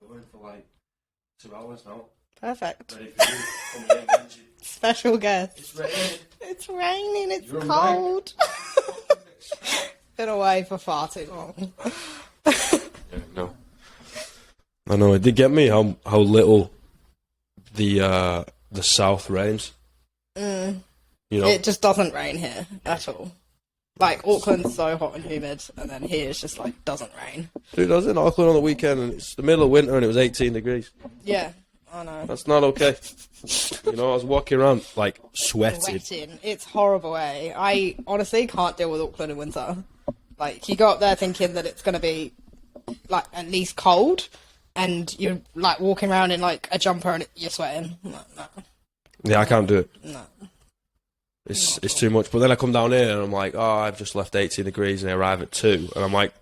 Going for like 2 hours now. Perfect. Ready for you. Coming in, Benji. Special guest. It's raining. It's raining. It's You're cold. Been away for far too long. Yeah, no. I know, it did get me how little the south rains. Mm. You know? It just doesn't rain here at all. Like, Auckland's so hot and humid, and then here it's just, like, doesn't rain. Dude, I was in Auckland on the weekend, and it's the middle of winter, and it was 18 degrees. Yeah, I know. That's not okay. You know, I was walking around, like, sweating. It's horrible, eh? I honestly can't deal with Auckland in winter. Like, you go up there thinking that it's going to be, like, at least cold, and you're, like, walking around in, like, a jumper and you're sweating. No. Yeah, I can't do it. No. It's too much. But then I come down here, and I'm like, oh, I've just left 18 degrees, and I arrive at 2. And I'm like,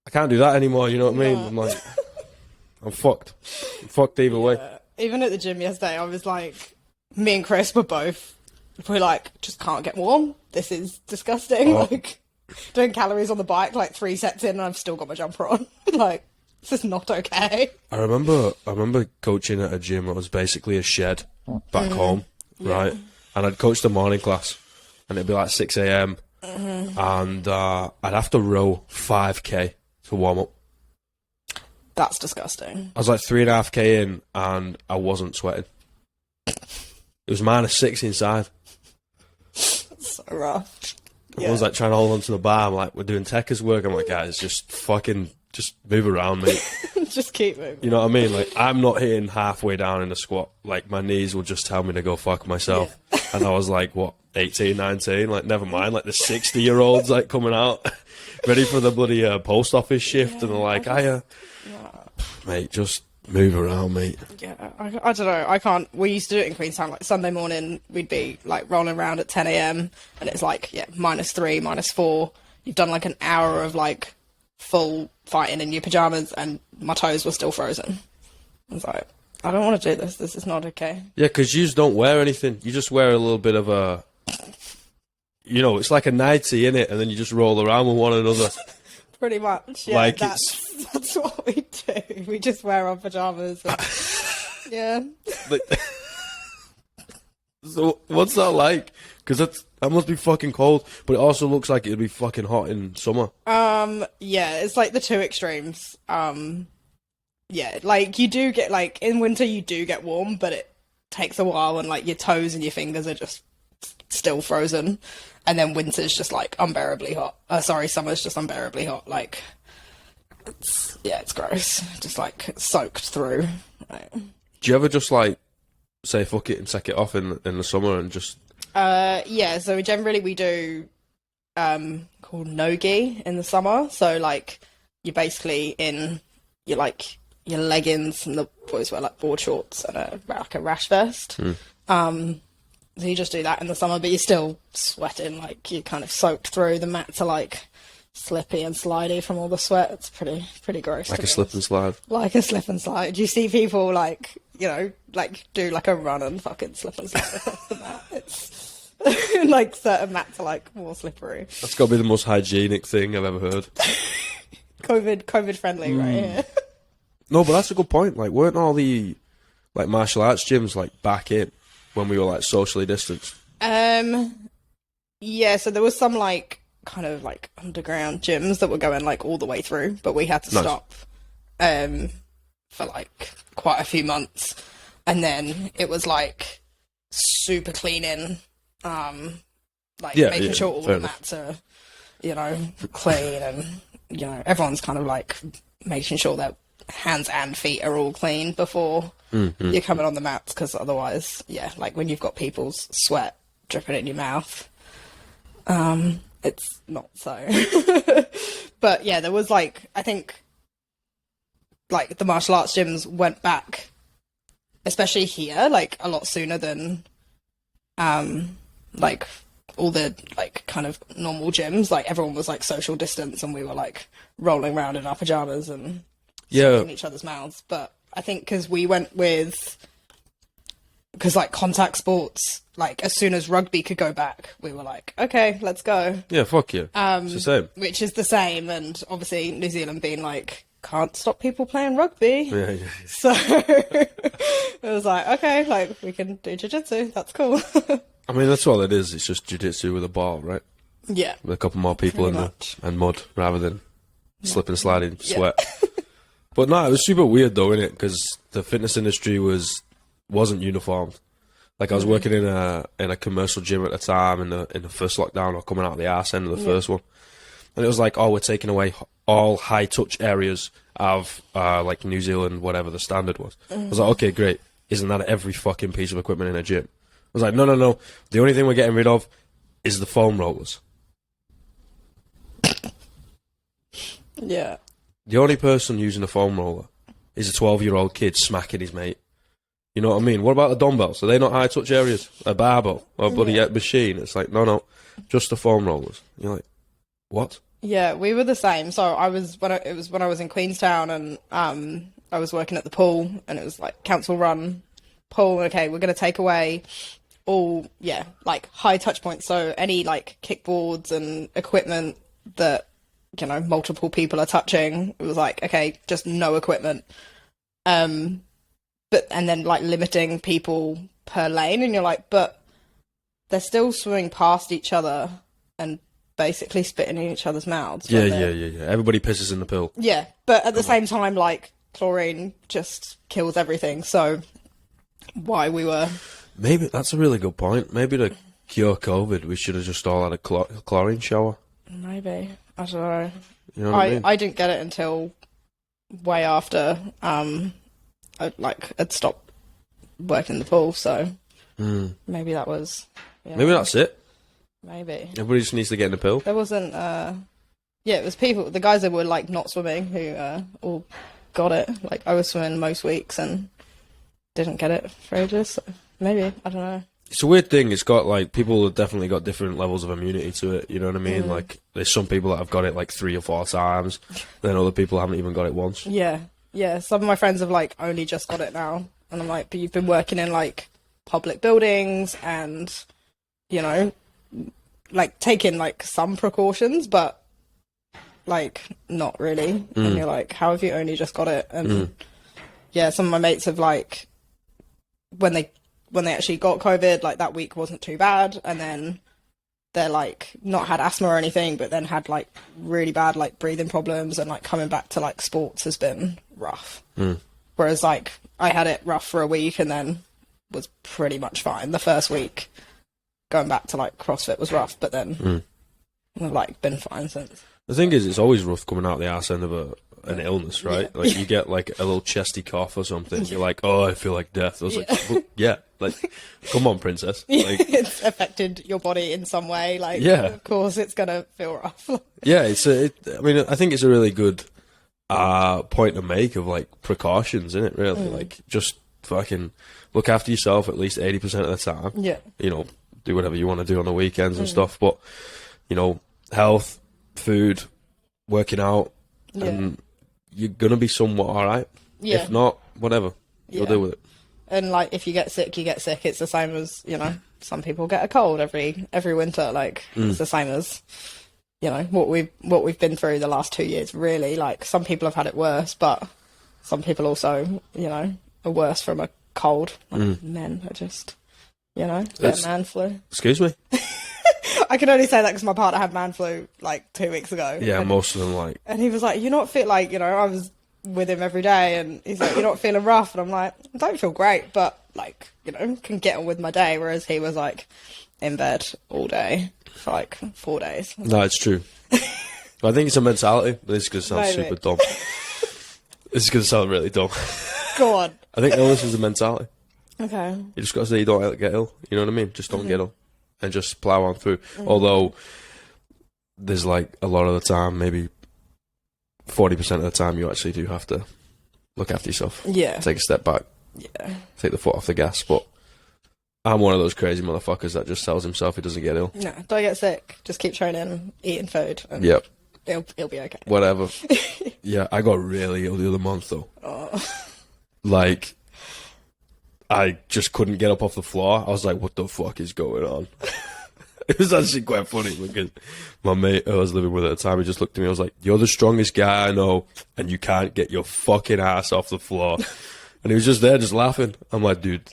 I can't do that anymore, you know what I mean? I'm like, I'm fucked. I'm fucked either way. Even at the gym yesterday, I was like, me and Chris were like, just can't get warm. This is disgusting. Oh. Like, doing calories on the bike, like 3 sets in, and I've still got my jumper on. Like, this is not okay. I remember coaching at a gym that was basically a shed back home, right? And I'd coach the morning class, and it'd be like 6 a.m. And I'd have to row 5k to warm up. That's disgusting. I was like 3.5k in, and I wasn't sweating. It was -6 inside. That's so rough. I was like trying to hold on to the bar. I'm like, we're doing techers work. I'm like, guys, just move around, mate. Just keep moving. You know what I mean? Like, I'm not hitting halfway down in a squat. Like, my knees will just tell me to go fuck myself. Yeah. And I was like, what, 18, 19? Like, never mind. Like, the 60-year-olds, like, coming out, ready for the bloody post office shift. And they're like, mate, just move around, mate. Yeah, I don't know. I can't. We used to do it in Queenstown. Like, Sunday morning, we'd be, like, rolling around at 10 a.m. And it's like, -3, -4. You've done, like, an hour of, like, full fighting in your pajamas, and my toes were still frozen. I was like, I don't want to do this. This is not okay. Yeah, because you just don't wear anything. You just wear a little bit of a, you know, it's like a nightie, innit? And then you just roll around with one another. Pretty much, yeah. Like, that's what we do. We just wear our pajamas. And, yeah. So, what's that like? Because that must be fucking cold, but it also looks like it'd be fucking hot in summer. Yeah, it's like the two extremes. Yeah, like, you do get, like, in winter you do get warm, but it takes a while, and, like, your toes and your fingers are just still frozen. And then winter's just, like, unbearably hot. Summer's just unbearably hot. Like, it's gross. Just, like, soaked through. Right. Do you ever just, like, say fuck it and sack it off in the summer and just... Yeah, so generally we do, called no-gi in the summer. So, like, you're basically in your leggings, and the boys wear, like, board shorts and a rash vest. So you just do that in the summer, but you're still sweating, like, you're kind of soaked through. The mats are, like, slippy and slidey from all the sweat. It's pretty gross. Like a slip and slide. Like a slip and slide. Do you see people, like, you know, like, do, like, a run and fucking slip and slide across the mat? It's, like, certain mats are, like, more slippery. That's got to be the most hygienic thing I've ever heard. COVID friendly right here. No, but that's a good point. Like, weren't all the, like, martial arts gyms, like, back in when we were, like, socially distanced? Yeah, so there was some, like, kind of, like, underground gyms that were going, like, all the way through, but we had to stop for, like, quite a few months. And then it was, like, super cleaning, making sure all the mats are, you know, clean, and, you know, everyone's kind of, like, making sure that hands and feet are all clean before you're coming on the mats, because otherwise, yeah, like, when you've got people's sweat dripping in your mouth, it's not so. But yeah, there was, like, I think, like, the martial arts gyms went back, especially here, like, a lot sooner than like, all the, like, kind of normal gyms. Like, everyone was, like, social distance, and we were, like, rolling around in our pajamas and in each other's mouths. But I think because we went with, because, like, contact sports, like, as soon as rugby could go back, we were like, okay, let's go. Yeah, fuck you. It's the same. Which is the same, and obviously New Zealand being, like, can't stop people playing rugby. Yeah, yeah. So it was like, okay, like we can do jiu-jitsu. That's cool. I mean, that's all it is. It's just jiu-jitsu with a ball, right? Yeah. With a couple more people and mud rather than slip and slide in sweat. But no, it was super weird though, innit? Because the fitness industry wasn't uniformed. Like I was working in a commercial gym at the time in the first lockdown, or coming out of the arse end of the first one, and it was like, oh, we're taking away all high touch areas of like New Zealand, whatever the standard was. I was like, okay, great. Isn't that every fucking piece of equipment in a gym? I was like, no. The only thing we're getting rid of is the foam rollers. Yeah. The only person using a foam roller is a 12-year-old kid smacking his mate. You know what I mean? What about the dumbbells? Are they not high touch areas? A barbell or a bloody machine? It's like, no, just the foam rollers. You're like, what? Yeah, we were the same. So it was when I was in Queenstown, and I was working at the pool, and it was like council run pool. Okay, we're going to take away all, like high touch points. So any like kickboards and equipment that, you know, multiple people are touching. It was like, okay, just no equipment. And then like limiting people per lane, and you're like, but they're still swimming past each other and basically spitting in each other's mouths. Yeah. Everybody pisses in the pool. Yeah, but at the same time, like, chlorine just kills everything, so why we were... Maybe, that's a really good point. Maybe to cure COVID, we should have just all had a chlorine shower. Maybe. I don't know. You know what I mean? I didn't get it until way after I'd stopped working in the pool, so maybe that was... Yeah. Maybe that's it. Maybe. Everybody just needs to get in the pool. There wasn't... it was people, the guys that were, like, not swimming who all got it. Like, I was swimming most weeks and didn't get it for ages, so maybe. I don't know. It's a weird thing. It's got, like, people have definitely got different levels of immunity to it, you know what I mean? Like, there's some people that have got it, like, 3 or 4 times, then other people haven't even got it once. Yeah. Some of my friends have, like, only just got it now. And I'm like, but you've been working in, like, public buildings and, you know, like, taking, like, some precautions, but, like, not really. And you're like, how have you only just got it? And, some of my mates have, like, when they actually got COVID, like, that week wasn't too bad, and then they're, like, not had asthma or anything, but then had, like, really bad, like, breathing problems, and, like, coming back to, like, sports has been rough. Whereas, like, I had it rough for a week and then was pretty much fine. The first week going back to, like, CrossFit was rough, but then I've, like, been fine since. The thing is, it's always rough coming out the arse end of an illness, right? Yeah. Like, you get, like, a little chesty cough or something. You're like, oh, I feel like death. I was like, well, like, come on, princess. Like, it's affected your body in some way. Like, of course, it's going to feel rough. I mean, I think it's a really good point to make of, like, precautions, isn't it, really? Like, just fucking look after yourself at least 80% of the time. Yeah. You know, do whatever you want to do on the weekends and stuff. But, you know, health, food, working out, and you're going to be somewhat all right. Yeah. If not, whatever. You'll deal with it. And, like, if you get sick, you get sick. It's the same as, you know, some people get a cold every winter. Like, it's the same as, you know, what we've been through the last 2 years, really. Like, some people have had it worse, but some people also, you know, are worse from a cold. Like, men are just, you know, get man flu. Excuse me? I can only say that because my partner had man flu, like, 2 weeks ago. Yeah, most of them, like... And he was like, you're not fit, like, you know, I was with him every day, and he's like, you're not feeling rough, and I'm like, I don't feel great, but, like, you know, can get on with my day, whereas he was, like, in bed all day for, like, 4 days. No, it's true. I think it's a mentality. This is going to sound super dumb. This is going to sound really dumb. Go on. I think illness is a mentality. Okay. You just got to say you don't get ill, you know what I mean? Just don't get ill, and just plough on through. Although, there's, like, a lot of the time, maybe 40% of the time, you actually do have to look after yourself. Yeah. Take a step back. Yeah. Take the foot off the gas. But I'm one of those crazy motherfuckers that just tells himself he doesn't get ill. No, don't get sick. Just keep training, eating food. And it'll be okay. Whatever. Yeah, I got really ill the other month, though. Oh. Like, I just couldn't get up off the floor. I was like, what the fuck is going on? It was actually quite funny because my mate who I was living with at the time, he just looked at me. I was like, "You're the strongest guy I know, and you can't get your fucking ass off the floor." And he was just there, just laughing. I'm like, dude.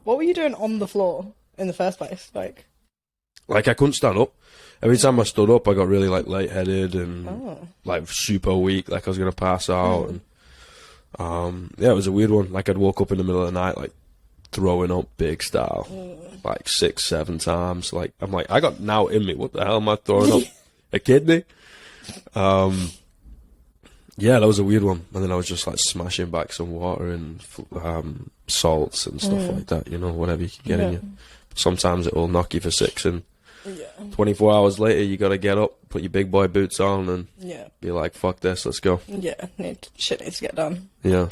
What were you doing on the floor in the first place? Like I couldn't stand up. Every time I stood up, I got really like lightheaded and like super weak, like I was gonna pass out. And yeah, it was a weird one. Like I'd woke up in the middle of the night, like throwing up big style, like 6-7 times. Like I'm like, I got now in me. What the hell am I throwing up? A kidney? Yeah, that was a weird one. And then I was just like smashing back some water and salts and stuff like that. You know, whatever you can get in you. Sometimes it will knock you for 6 and 24 hours later, you got to get up, put your big boy boots on, and be like, "Fuck this, let's go." Yeah, shit needs to get done. Yeah,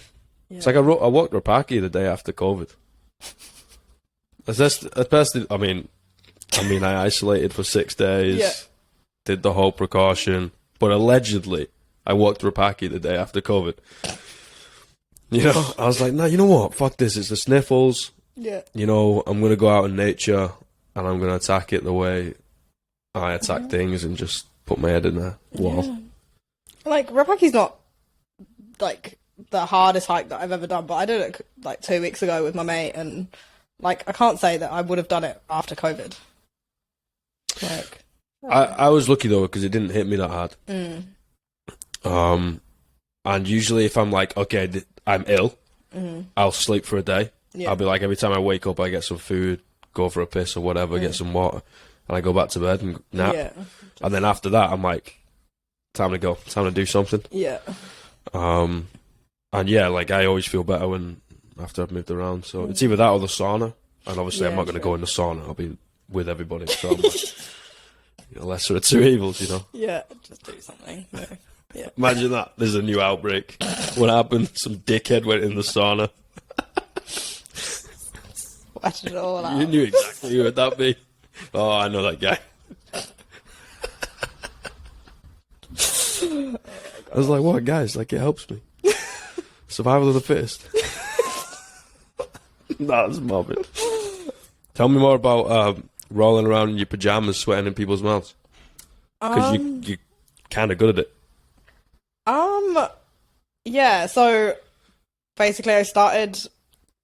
it's like I walked Rapaki the day after COVID. I mean, I isolated for 6 days, did the whole precaution, but allegedly, I walked Rapaki the day after COVID. You know, I was like, "No, you know what? Fuck this. It's the sniffles. Yeah, you know, I'm gonna go out in nature." And I'm going to attack it the way I attack things and just put my head in a wall. Yeah. Like, Rapaki's not, like, the hardest hike that I've ever done, but I did it, like, 2 weeks ago with my mate, and, like, I can't say that I would have done it after COVID. Like... I was lucky, though, because it didn't hit me that hard. And usually if I'm like, okay, I'm ill, I'll sleep for a day. Yeah. I'll be like, every time I wake up, I get some food, go for a piss or whatever, get some water, and I go back to bed and nap. Yeah. And then after that, I'm like, time to go, time to do something. Yeah. And yeah, like I always feel better after I've moved around. So it's either that or the sauna. And obviously, I'm not going to go in the sauna. I'll be with everybody. So I'm like, lesser of two evils, you know. Yeah, just do something. No. Yeah. Imagine that. There's a new outbreak. What happened? Some dickhead went in the sauna. Watch it all out. You knew exactly who would that be. Oh, I know that guy. I was like, what, guys? Like, it helps me. Survival of the fittest. That's morbid. Tell me more about rolling around in your pajamas, sweating in people's mouths. Because you're kind of good at it. Yeah, so basically I started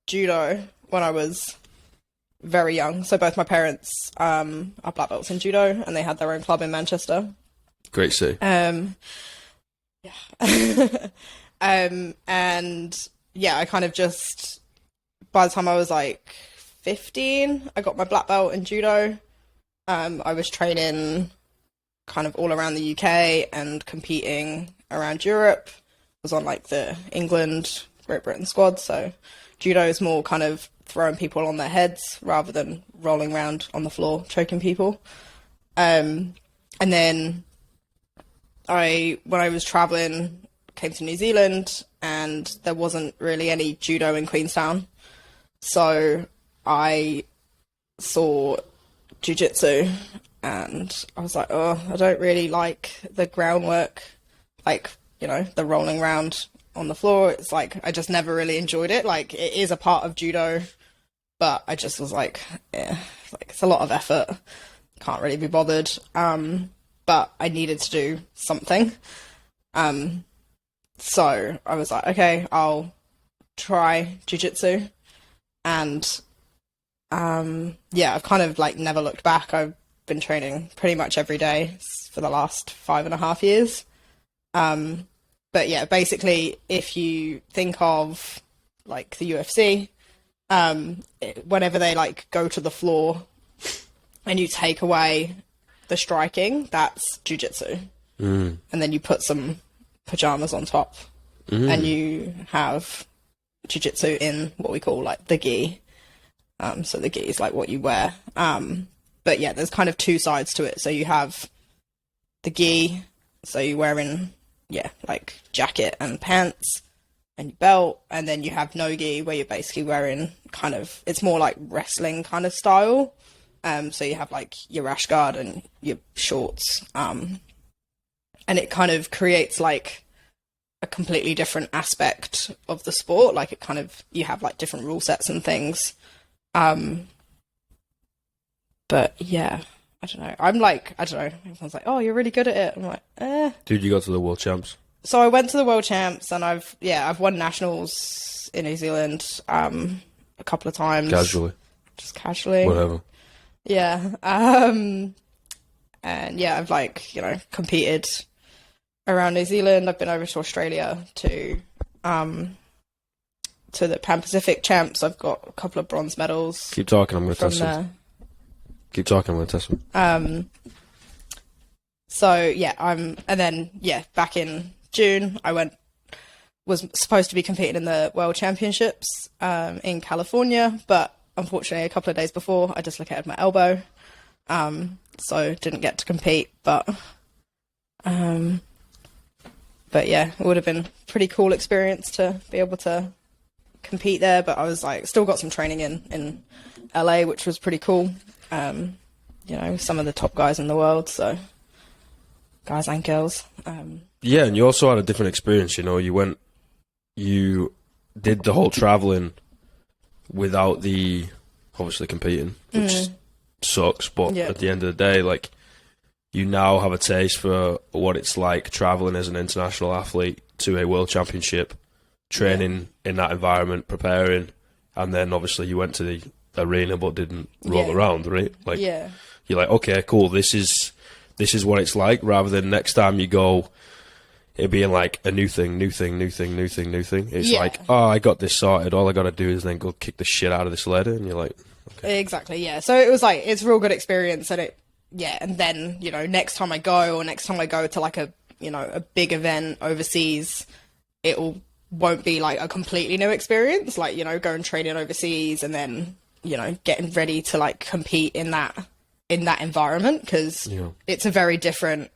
judo when I was very young. So both my parents are black belts in judo, and they had their own club in Manchester. Great city. Yeah. And yeah, I kind of just, by the time I was like 15, I got my black belt in judo. I was training kind of all around the UK and competing around Europe. I was on like the England, Great Britain squad. So judo is more kind of throwing people on their heads rather than rolling around on the floor choking people. And then when I was traveling, came to New Zealand, and there wasn't really any judo in Queenstown. So I saw jiu-jitsu, and I was like, oh, I don't really like the groundwork, like, you know, the rolling around on the floor. It's like, I just never really enjoyed it. Like, it is a part of judo, but I just was like, yeah, like, it's a lot of effort. Can't really be bothered. But I needed to do something. So I was like, okay, I'll try jiu-jitsu. And yeah, I've kind of like never looked back. I've been training pretty much every day for the last 5.5 years. But yeah, basically, if you think of like the UFC, whenever they like go to the floor and you take away the striking, that's jiu-jitsu. And then you put some pajamas on top and you have jiu-jitsu in what we call like the gi. So the gi is like what you wear. But yeah, there's kind of two sides to it. So you have the gi, so you're wearing, yeah, like jacket and pants and your belt, and then you have no gi, where you're basically wearing kind of, it's more like wrestling kind of style. So you have like your rash guard and your shorts, and it kind of creates like a completely different aspect of the sport. Like it kind of, you have like different rule sets and things. But yeah, I don't know. I'm like, I don't know. Everyone's like, oh, you're really good at it. I'm like, eh. Dude, you got to the world champs. So I went to the world champs, and I've won nationals in New Zealand a couple of times. Just casually. Whatever. Yeah. And yeah, I've like, competed around New Zealand. I've been over to Australia to the Pan Pacific champs. I've got a couple of bronze medals. Keep talking, I'm going to test them. Keep talking, I'm going to test them. So yeah, and then back in June, I was supposed to be competing in the World Championships in California, but unfortunately, a couple of days before, I dislocated my elbow, so didn't get to compete. But yeah, it would have been a pretty cool experience to be able to compete there. But I was like, still got some training in LA, which was pretty cool. Some of the top guys in the world, so guys and girls. Yeah, and you also had a different experience. You did the whole traveling without obviously competing, which sucks. But at the end of the day, like, you now have a taste for what it's like traveling as an international athlete to a world championship, training in that environment, preparing, and then obviously you went to the arena but didn't roll around, right? Like, you're like, okay, cool, this is what it's like, rather than next time you go, it being like a new thing. It's like, oh, I got this sorted, all I gotta do is then go kick the shit out of this ladder, and you're like, okay. Exactly, yeah. So it was like, it's a real good experience, and and then, next time I go to like a big event overseas, won't be like a completely new experience, like, going training overseas and then, getting ready to like compete in that environment, because it's a very different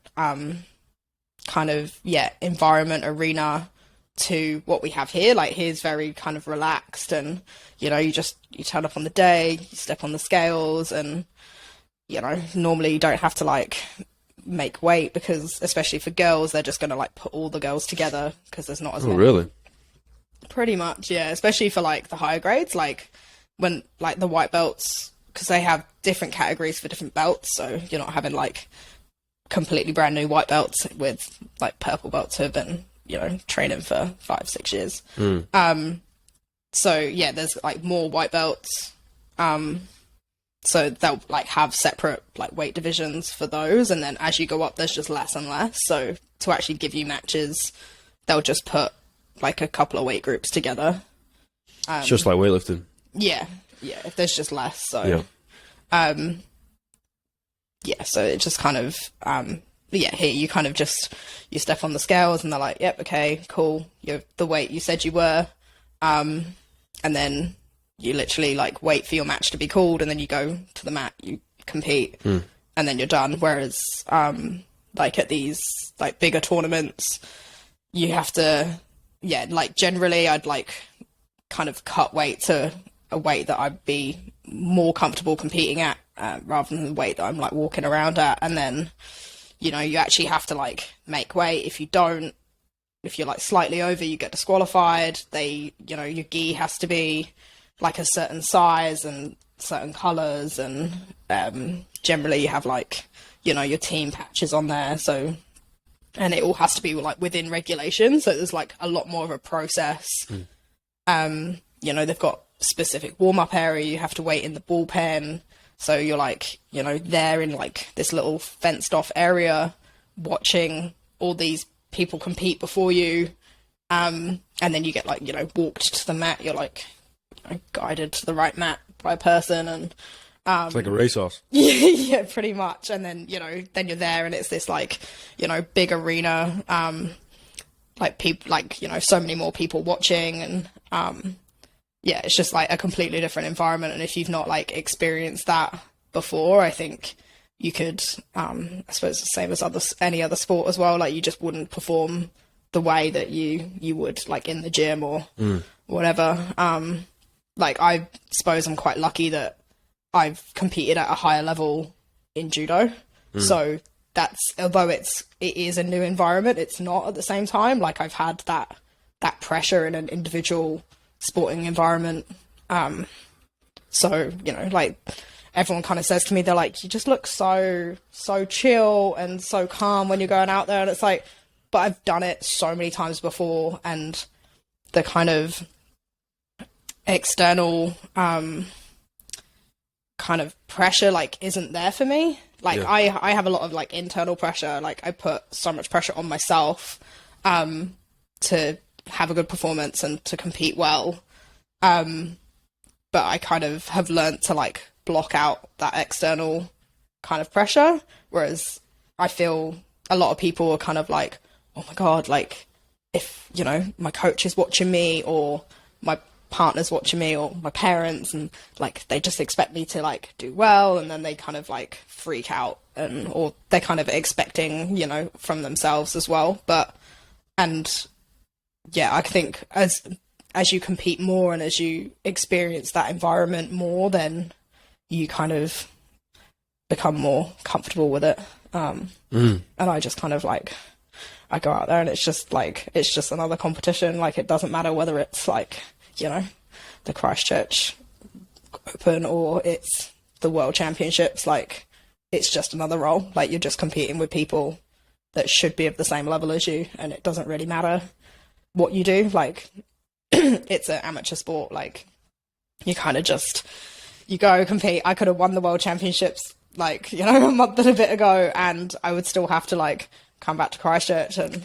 environment, arena to what we have here. Like, here's very kind of relaxed, and you turn up on the day, you step on the scales, and normally you don't have to like make weight, because especially for girls, they're just going to like put all the girls together because there's not as many. Really? Pretty much, yeah. Especially for like the higher grades, like when like the white belts, because they have different categories for different belts, so you're not having like completely brand new white belts with like purple belts who have been training for 5-6 years. So yeah, there's like more white belts, so they'll like have separate like weight divisions for those, and then as you go up there's just less and less. So to actually give you matches, they'll just put like a couple of weight groups together. It's just like weightlifting. Yeah, if there's just less. So so it just kind of here you kind of just, you step on the scales and they're like, yep, okay, cool, you're the weight you said you were, and then you literally like wait for your match to be called, and then you go to the mat, you compete, and then you're done. Whereas like at these like bigger tournaments, you have to like generally I'd like kind of cut weight to a weight that I'd be more comfortable competing at, rather than the weight that I'm like walking around at. And then you actually have to like make weight. If you're like slightly over, you get disqualified. Your gi has to be like a certain size and certain colors, and generally you have like your team patches on there, so, and it all has to be like within regulation, so there's like a lot more of a process. They've got specific warm-up area, you have to wait in the bullpen, so you're like there in like this little fenced off area watching all these people compete before you, and then you get like walked to the mat, you're like guided to the right mat by a person, and it's like a racehorse. Yeah, pretty much. And then then you're there, and it's this like big arena, like people, like so many more people watching, and it's just like a completely different environment. And if you've not like experienced that before, I think you could, I suppose the same as any other sport as well, like you just wouldn't perform the way that you would like in the gym or whatever. Like, I suppose I'm quite lucky that I've competed at a higher level in judo. So that's, although it is a new environment, it's not at the same time. Like, I've had that pressure in an individual sporting environment. So, like, everyone kind of says to me, they're like, you just look so chill and so calm when you're going out there. And it's like, but I've done it so many times before, and the kind of external kind of pressure like isn't there for me. Like I have a lot of like internal pressure. Like I put so much pressure on myself to have a good performance and to compete well. But I kind of have learned to like block out that external kind of pressure. Whereas I feel a lot of people are kind of like, oh my God, like if, you know, my coach is watching me or my partner's watching me or my parents, and like they just expect me to like do well, and then they kind of like freak out, and or they're kind of expecting, you know, from themselves as well. But, and yeah, I think as you compete more and as you experience that environment more, then you kind of become more comfortable with it. And I just kind of like, I go out there and it's just another competition. Like it doesn't matter whether it's like, you know, the Christchurch Open or it's the World Championships. Like it's just another role. Like you're just competing with people that should be of the same level as you, and it doesn't really matter what you do. Like it's an amateur sport. Like you kind of just, you go compete. I could have won the World Championships like, you know, a month and a bit ago, and I would still have to like come back to Christchurch and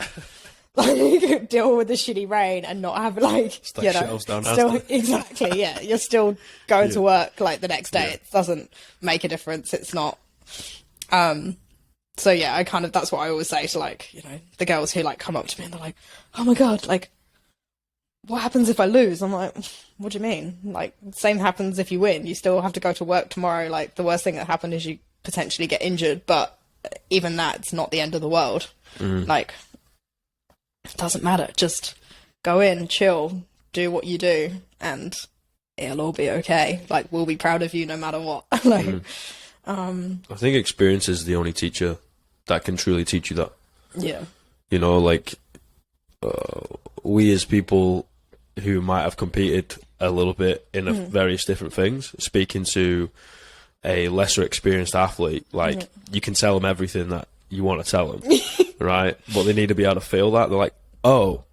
like deal with the shitty rain and not have like, you know, still exactly, yeah, you're still going to work like the next day. It doesn't make a difference. It's not. So yeah, I kind of, that's what I always say to like, you know, the girls who like come up to me and they're like, oh my God, like what happens if I lose? I'm like, what do you mean? Like, same happens if you win. You still have to go to work tomorrow. Like, the worst thing that happened is you potentially get injured, but even that's not the end of the world. Like, it doesn't matter. Just go in, chill, do what you do, and it'll all be okay. Like, we'll be proud of you no matter what. Like, I think experience is the only teacher that can truly teach you that. Yeah. You know, like, we as people who might have competed a little bit in various different things, speaking to a lesser experienced athlete, like you can tell them everything that you want to tell them, right? But they need to be able to feel that. They're like, oh,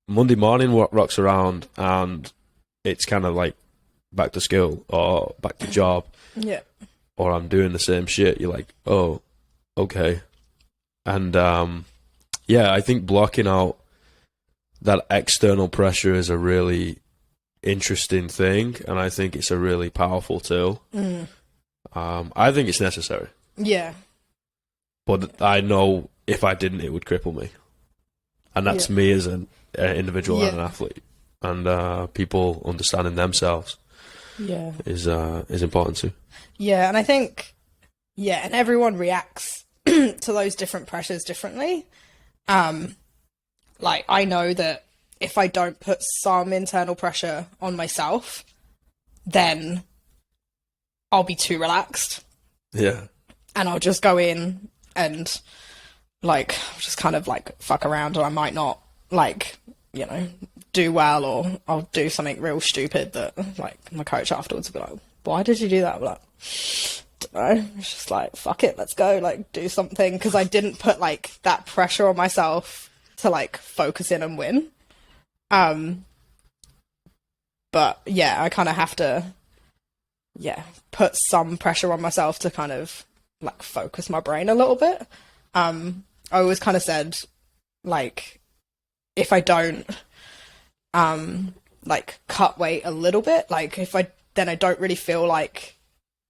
Monday morning rocks around and it's kind of like back to school or back to job, or I'm doing the same shit. You're like, oh, okay. And yeah, I think blocking out that external pressure is a really interesting thing, and I think it's a really powerful tool. I think it's necessary. Yeah. But I know if I didn't, it would cripple me. And that's me as an individual and an athlete. And people understanding themselves is important too. Yeah, and I think, and everyone reacts to those different pressures differently. Like, I know that if I don't put some internal pressure on myself, then I'll be too relaxed. Yeah. And I'll just go in and, like, just kind of, like, fuck around, and I might not, like, you know, do well, or I'll do something real stupid that, like, my coach afterwards will be like, why did you do that? I'm like, don't know. It's just like, fuck it, let's go, like, do something, because I didn't put, like, that pressure on myself to like focus in and win. But yeah, I kind of have to put some pressure on myself to kind of like focus my brain a little bit. I always kind of said, like, if I don't like cut weight a little bit, like if I don't really feel like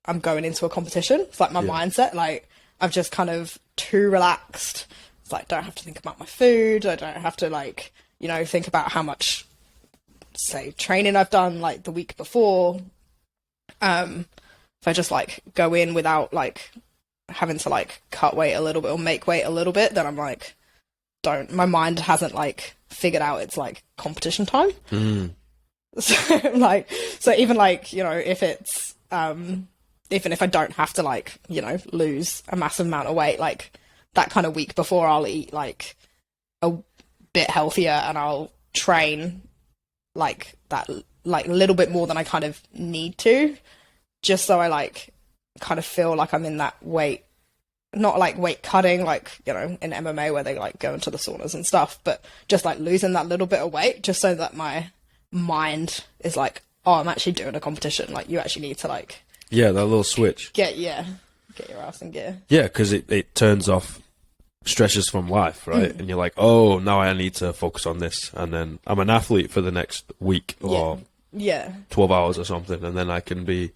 I'm going into a competition. It's like my mindset, like I'm just kind of too relaxed. It's like, don't have to think about my food. I don't have to, like, you know, think about how much, say, training I've done, like, the week before. If I just, like, go in without, like, having to, like, cut weight a little bit or make weight a little bit, then I'm like, my mind hasn't, like, figured out it's, like, competition time. So even, like, you know, if it's, even if I don't have to, like, you know, lose a massive amount of weight, like, that kind of week before, I'll eat like a bit healthier and I'll train like that, like a little bit more than I kind of need to, just so I like kind of feel like I'm in that weight, not like weight cutting, like, you know, in MMA where they like go into the saunas and stuff, but just like losing that little bit of weight just so that my mind is like, oh, I'm actually doing a competition. Like, you actually need to like... Yeah, that little switch. Get your ass in gear. Yeah, because it turns off stresses from life, right? And you're like, oh, now I need to focus on this. And then I'm an athlete for the next week or 12 hours or something. And then I can be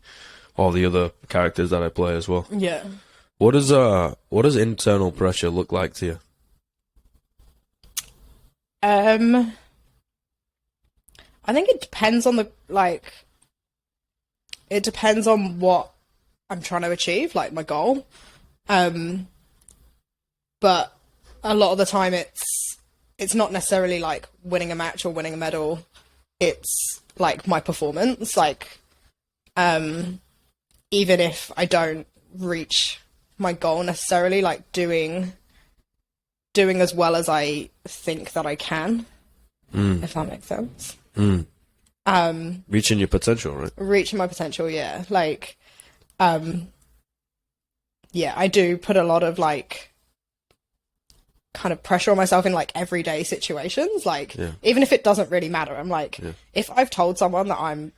all the other characters that I play as well. Yeah. What does internal pressure look like to you? I think it depends on it depends on what I'm trying to achieve, like my goal. But a lot of the time it's not necessarily like winning a match or winning a medal. It's like my performance. Like, even if I don't reach my goal necessarily, like doing as well as I think that I can, if that makes sense. Reaching your potential, right? Reaching my potential, yeah. Like, yeah, I do put a lot of like kind of pressure on myself in like everyday situations. Like, even if it doesn't really matter, I'm like, if I've told someone that I'm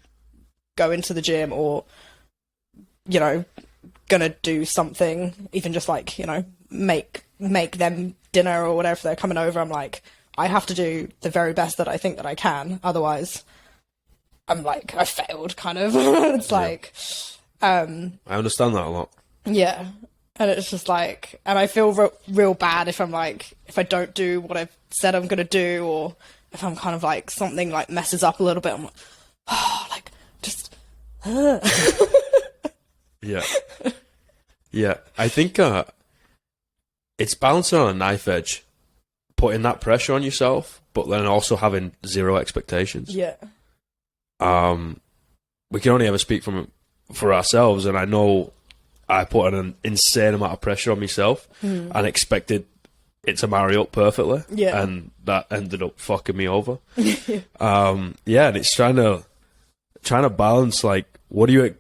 going to the gym or, you know, gonna do something, even just like, you know, make them dinner or whatever, if they're coming over, I'm like, I have to do the very best that I think that I can, otherwise I'm like, I failed, kind of. It's like I understand that a lot. Yeah. And it's just like, and I feel real bad if I'm like, if I don't do what I've said I'm gonna do, or if I'm kind of like, something like messes up a little bit, I'm like, oh, like, just Yeah. Yeah. I think it's balancing on a knife edge, putting that pressure on yourself, but then also having zero expectations. Yeah. We can only ever speak for ourselves, and I know I put an insane amount of pressure on myself and expected it to marry up perfectly. Yeah. And that ended up fucking me over. Yeah, and it's trying to balance, like, what do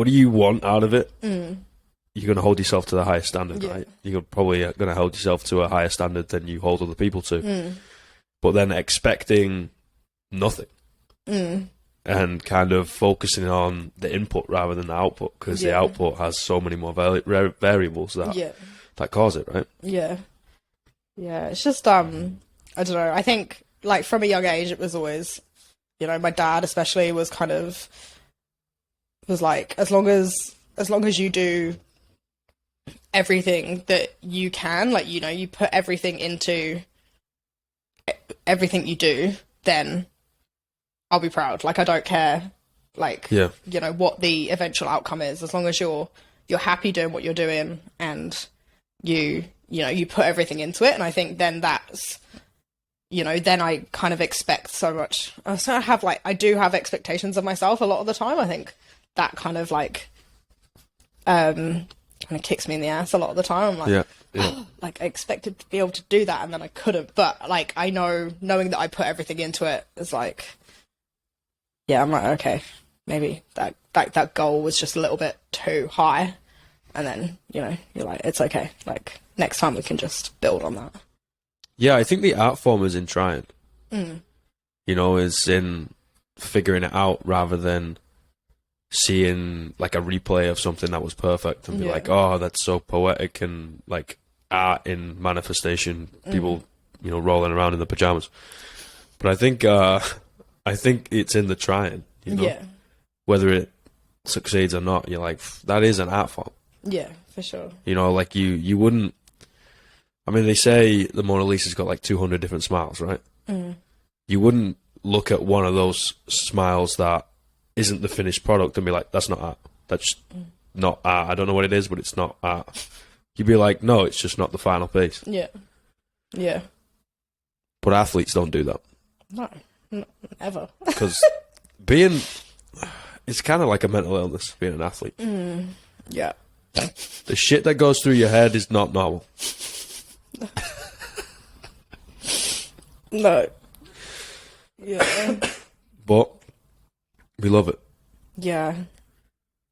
you want out of it? You're going to hold yourself to the highest standard, right? You're probably going to hold yourself to a higher standard than you hold other people to. But then expecting nothing. And kind of focusing on the input rather than the output, because the output has so many more variables that cause it, right? Yeah. It's just I don't know. I think like from a young age, it was always, you know, my dad especially was like, as long as you do everything that you can, like, you know, you put everything into everything you do, then I'll be proud. Like, I don't care, like, you know, what the eventual outcome is, as long as you're happy doing what you're doing and you know, you put everything into it. And I think then that's, you know, then I kind of expect so much. So I do have expectations of myself a lot of the time. I think that kind of like, kind of kicks me in the ass a lot of the time. I'm like, oh, like, I expected to be able to do that and then I couldn't. But like, I knowing that I put everything into it is like, yeah, I'm like, okay, maybe that goal was just a little bit too high. And then, you know, you're like, it's okay. Like, next time we can just build on that. Yeah, I think the art form is in trying. You know, is in figuring it out rather than seeing like a replay of something that was perfect and be like, oh, that's so poetic, and like art in manifestation, people, you know, rolling around in the pajamas. But I think it's in the trying, you know, whether it succeeds or not. You're like, that is an art form. Yeah, for sure. You know, like you wouldn't. I mean, they say the Mona Lisa's got like 200 different smiles, right? You wouldn't look at one of those smiles that isn't the finished product and be like, that's not art. That's not art. I don't know what it is, but it's not art. You'd be like, no, it's just not the final piece. Yeah. Yeah. But athletes don't do that. No, ever. Because it's kind of like a mental illness, being an athlete. Yeah. The shit that goes through your head is not normal. No. Yeah. But we love it. Yeah.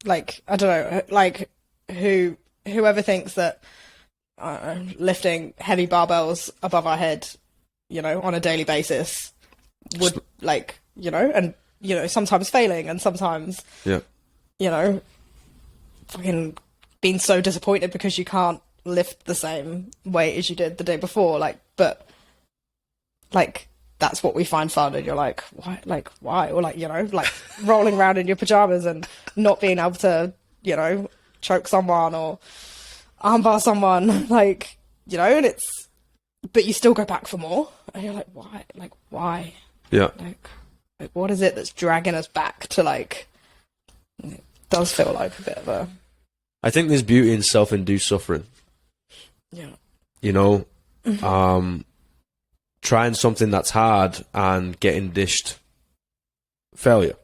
Like, I don't know, like, whoever thinks that lifting heavy barbells above our head, you know, on a daily basis would, like, you know, and, you know, sometimes failing and sometimes, Yeah. you know, fucking being so disappointed because you can't lift the same weight as you did the day before. Like, but, like, that's what we find fun, and you're like, why? Or, like, you know, like rolling around in your pajamas and not being able to, you know, choke someone or armbar someone, like, you know, and it's, but you still go back for more, and you're like, why? Like, why? Yeah. Like, what is it that's dragging us back to, like, it does feel like a bit of a... I think there's beauty in self-induced suffering. Yeah. You know, trying something that's hard and getting dished failure.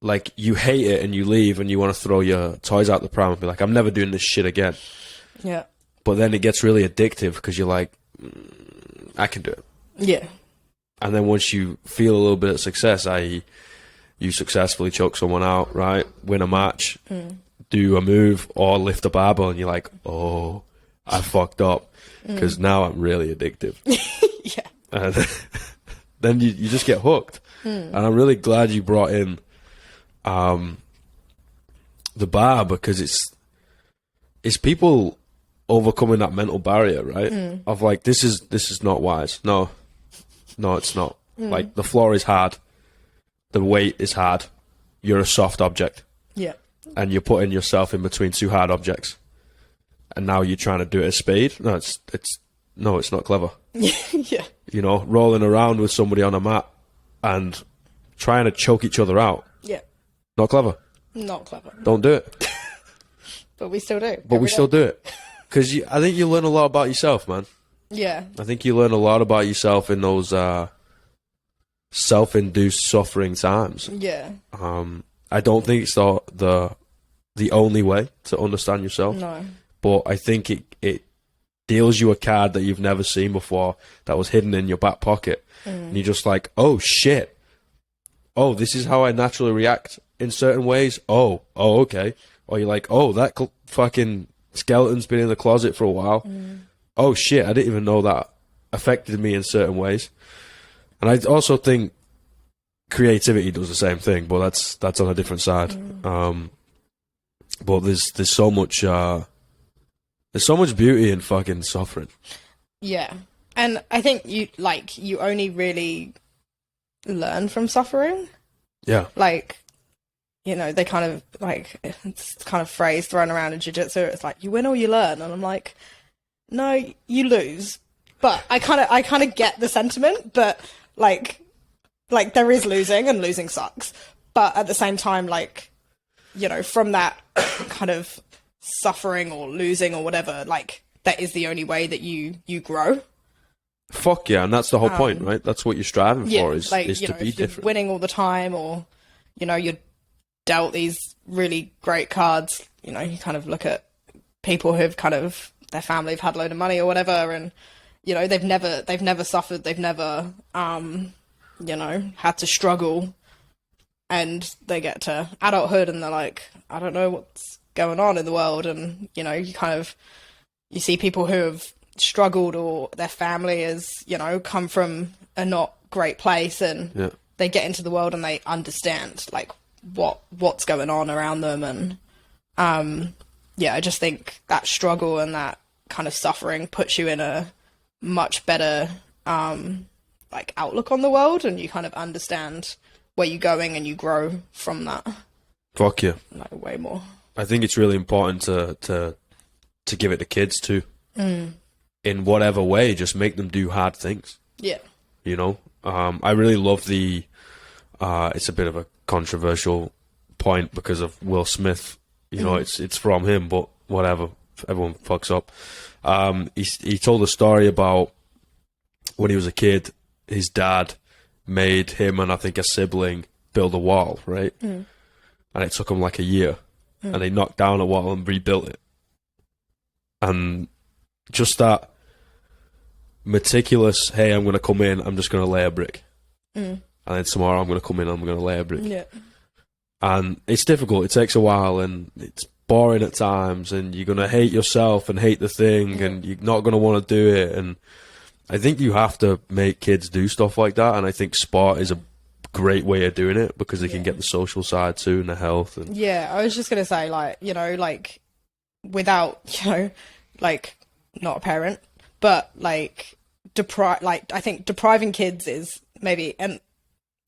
Like, you hate it and you leave and you want to throw your toys out the pram and be like, I'm never doing this shit again. Yeah. But then it gets really addictive because you're like, I can do it. Yeah. And then once you feel a little bit of success, i.e. you successfully choke someone out, right? Win a match, do a move, or lift a barbell, and you're like, oh, I fucked up. Because now I'm really addictive. Yeah. And then you just get hooked. And I'm really glad you brought in the bar, because it's people overcoming that mental barrier, right? Of like, this is not wise. No, it's not. Like, the floor is hard. The weight is hard. You're a soft object. Yeah. And you're putting yourself in between two hard objects. And now you're trying to do it at speed. No, it's not clever. Yeah. You know, rolling around with somebody on a mat and trying to choke each other out. Yeah. Not clever. Not clever. Don't do it. But we still do. But we still do it. Because I think you learn a lot about yourself, man. Yeah. I think you learn a lot about yourself in those self-induced suffering times. Yeah. I don't think it's the only way to understand yourself. No. But I think it deals you a card that you've never seen before that was hidden in your back pocket. And you're just like, oh, shit. Oh, this is how I naturally react in certain ways. Oh, okay. Or you're like, oh, that fucking skeleton's been in the closet for a while. Oh, shit, I didn't even know that affected me in certain ways. And I also think creativity does the same thing, but that's on a different side. But there's so much beauty in fucking suffering. Yeah. And I think you only really learn from suffering. Yeah. Like, you know, they kind of, like, it's kind of phrase thrown around in jiu-jitsu. It's like, you win or you learn. And I'm like, no, you lose. But I kind of get the sentiment, but like there is losing, and losing sucks. But at the same time, like, you know, from that kind of suffering or losing or whatever, like, that is the only way that you grow. Fuck yeah, and that's the whole point, right? That's what you're striving for, is like, to be different. Winning all the time, or, you know, you're dealt these really great cards. You know, you kind of look at people who've kind of, their family have had a load of money or whatever, and, you know, they've never suffered, they've never, you know, had to struggle, and they get to adulthood and they're like, I don't know what's going on in the world. And, you know, you see people who have struggled, or their family has, you know, come from a not great place, and they get into the world and they understand, like, what's going on around them. And I just think that struggle and that kind of suffering puts you in a much better like outlook on the world, and you kind of understand where you're going, and you grow from that. Fuck yeah. Like, way more. I think it's really important to give it to kids too. In whatever way, just make them do hard things. Yeah. You know, I really love the. It's a bit of a controversial point because of Will Smith. You know, it's from him, but whatever. Everyone fucks up. He told a story about when he was a kid, his dad made him and I think a sibling build a wall, right? And it took him like a year, and they knocked down a wall and rebuilt it. And just that meticulous, hey, I'm going to come in, I'm just going to lay a brick. And then tomorrow I'm going to come in, I'm going to lay a brick. Yeah. And it's difficult. It takes a while, and it's boring at times, and you're going to hate yourself and hate the thing, and you're not going to want to do it. And I think you have to make kids do stuff like that, and I think sport is a great way of doing it because they can get the social side too and the health. And yeah, I was just going to say, like, you know, like, without, you know, like, not a parent, but, like, I think depriving kids is maybe, and,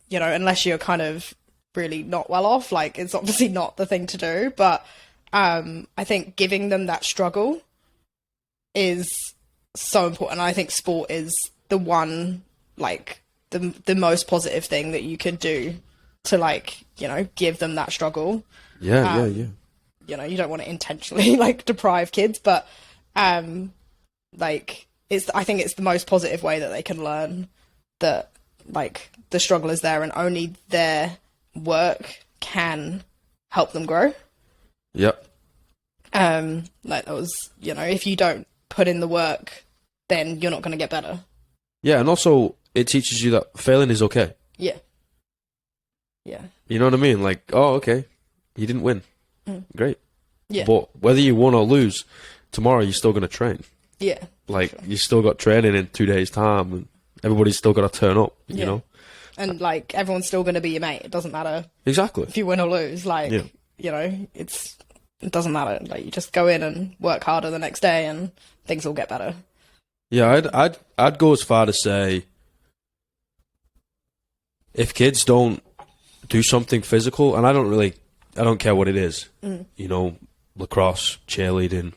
you know, unless you're kind of really not well off, like, it's obviously not the thing to do, but I think giving them that struggle is so important. I think sport is the one, like, the most positive thing that you can do to, like, you know, give them that struggle. Yeah. You know, you don't want to intentionally, like, deprive kids, but like, I think it's the most positive way that they can learn that, like, the struggle is there and only their work can help them grow. Yep. Like, that was, you know, if you don't put in the work, then you're not going to get better. Yeah, and also it teaches you that failing is okay. Yeah. Yeah. You know what I mean? Like, oh, okay, you didn't win. Great. Yeah. But whether you won or lose, tomorrow you're still going to train. Yeah. Like, you still got training in 2 days' time, and everybody's still got to turn up, you know? And, like, everyone's still going to be your mate. It doesn't matter Exactly. if you win or lose. Like, you know, it doesn't matter. Like, you just go in and work harder the next day and things will get better. Yeah, I'd go as far to say, if kids don't do something physical, and I don't care what it is, you know, lacrosse, cheerleading,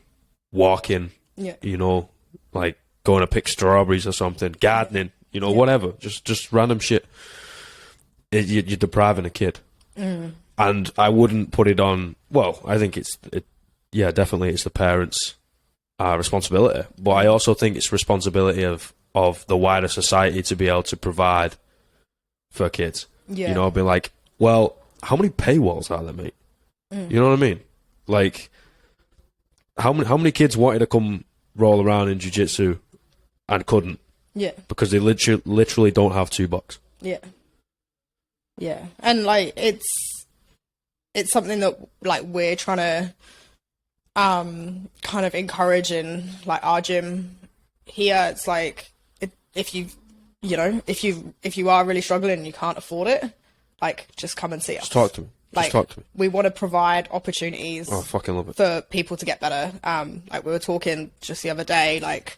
walking, you know, like going to pick strawberries or something, gardening, you know, whatever, just random shit. You're depriving a kid. And I wouldn't put it on, well, I think definitely it's the parents' responsibility. But I also think it's responsibility of the wider society to be able to provide for kids. Yeah. You know, be like, well, how many paywalls are there, mate? You know what I mean? Like, how many kids wanted to come roll around in jiu-jitsu and couldn't? Yeah. Because they literally don't have $2. Yeah. Yeah. And, like, it's something that, like, we're trying to kind of encourage in, like, our gym here. It's like, if you are really struggling and you can't afford it, like, just come and see us. Just talk to me. Like, talk to me. We want to provide opportunities. Oh, I fucking love it. For people to get better. Like, we were talking just the other day, like,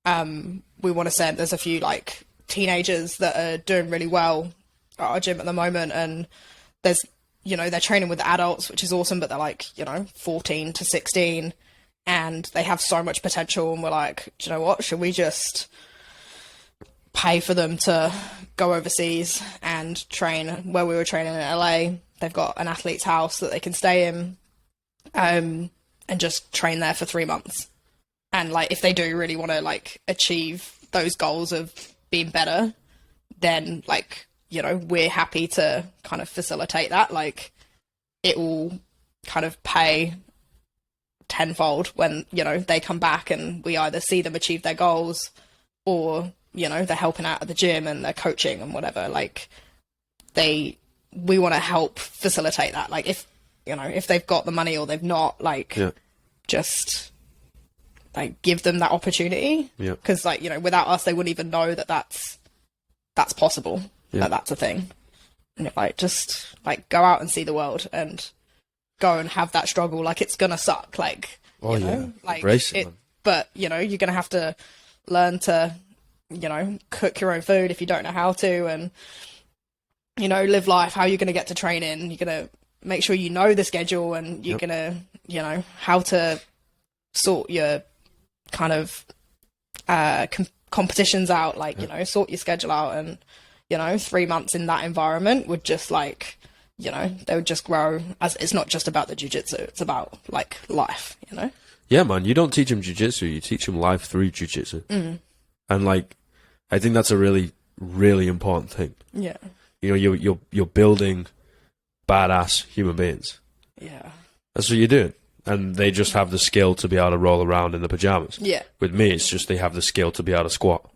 we want to send, there's a few, like, teenagers that are doing really well at our gym at the moment, and there's, you know, they're training with adults, which is awesome, but they're, like, you know, 14 to 16, and they have so much potential, and we're like, do you know what, should we just pay for them to go overseas and train where we were training in LA? They've got an athlete's house that they can stay in, and just train there for 3 months. And, like, if they do really want to, like, achieve those goals of being better, then, like, you know, we're happy to kind of facilitate that. Like, it will kind of pay tenfold when, you know, they come back and we either see them achieve their goals or, you know, they're helping out at the gym and they're coaching and whatever. Like, we want to help facilitate that. Like, if, you know, if they've got the money or they've not, like, just, like, give them that opportunity. Yeah. Because, like, you know, without us, they wouldn't even know that that's possible. Yeah. That that's a thing. And if, like, just, like, go out and see the world and go and have that struggle, like, it's gonna suck. Like, you know, like, but, you know, you're gonna have to learn to, you know, cook your own food if you don't know how to, and, you know, live life, how you're going to get to training. You're going to make sure you know the schedule, and you're going to, you know, how to sort your kind of competitions out, like, you know, sort your schedule out. And, you know, 3 months in that environment would just, like, you know, they would just grow. As it's not just about the jiu-jitsu, it's about, like, life, you know? Yeah, man, you don't teach them jiu-jitsu, you teach them life through jiu-jitsu. And, like, I think that's a really, really important thing. Yeah. You know, you're building badass human beings. Yeah. That's what you're doing. And they just have the skill to be able to roll around in the pajamas. Yeah. With me, it's just they have the skill to be able to squat.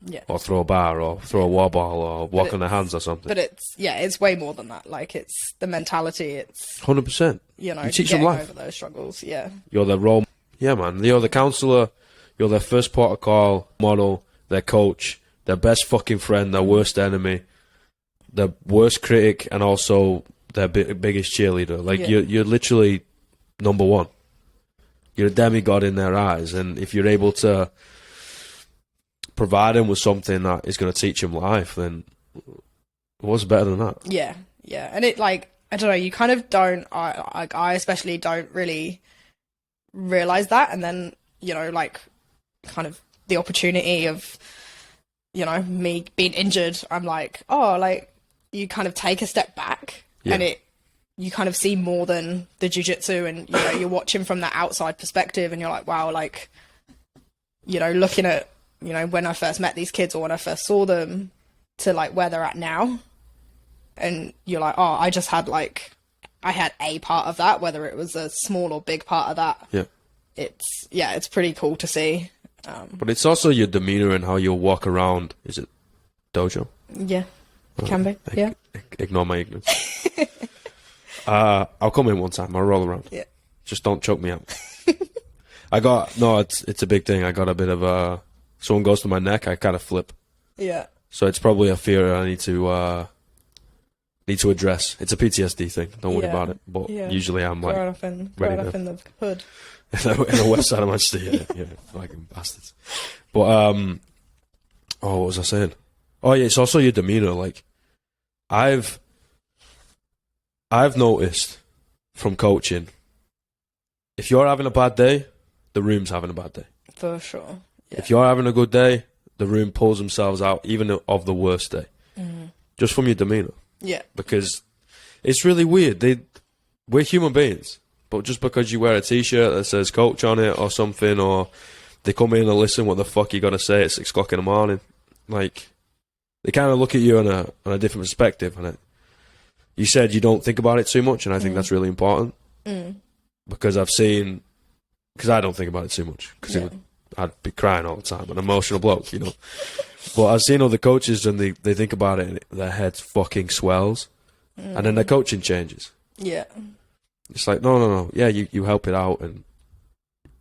Yeah. or throw a bar, or throw a wall ball, or walk on their hands or something. But it's way more than that. Like, it's the mentality. It's 100%. You teach them getting life. over those struggles. Yeah. You're their role. Yeah, man. You're the counselor. You're their first port of call, model, their coach, their best fucking friend, their worst enemy, their worst critic, and also their biggest cheerleader. Like, you're literally number one. You're a demigod in their eyes, and if you're able to provide them with something that is going to teach them life, then what's better than that? Yeah, yeah. And it, like, I don't know, you kind of don't, I especially don't really realise that, and then, you know, like, kind of the opportunity of, you know, me being injured, I'm like, oh, like, you kind of take a step back, and you kind of see more than the jiu-jitsu, and, you know, you're watching from that outside perspective, and you're like, wow, like, you know, looking at, you know, when I first met these kids or when I first saw them to, like, where they're at now, and you're like, oh, I just had, like, I had a part of that, whether it was a small or big part of that. Yeah. It's pretty cool to see. But it's also your demeanour and how you'll walk around. Is it dojo? Yeah, can be, yeah. Ignore my ignorance. I'll come in one time. I'll roll around. Yeah. Just don't choke me out. It's a big thing. I got a bit of someone goes to my neck, I kind of flip. Yeah. So it's probably a fear I need to address. It's a PTSD thing. Don't worry about it. But usually I'm like growing up in the hood. in the west side of Manchester, yeah, fucking bastards. But what was I saying? Oh yeah, it's also your demeanour. Like, I've noticed from coaching, if you're having a bad day, the room's having a bad day. For sure. Yeah. If you're having a good day, the room pulls themselves out, even of the worst day, just from your demeanour. Yeah. Because it's really weird. We're human beings, but just because you wear a t-shirt that says coach on it or something, or they come in and listen what the fuck you got to say at 6 o'clock in the morning, like, they kind of look at you on a different perspective. And you said you don't think about it too much, and I think that's really important. Because I don't think about it too much, because I'd be crying all the time, an emotional bloke, you know. But I've seen other coaches, and they think about it, and their head fucking swells, and then their coaching changes. Yeah. It's like, no. Yeah, you help it out, and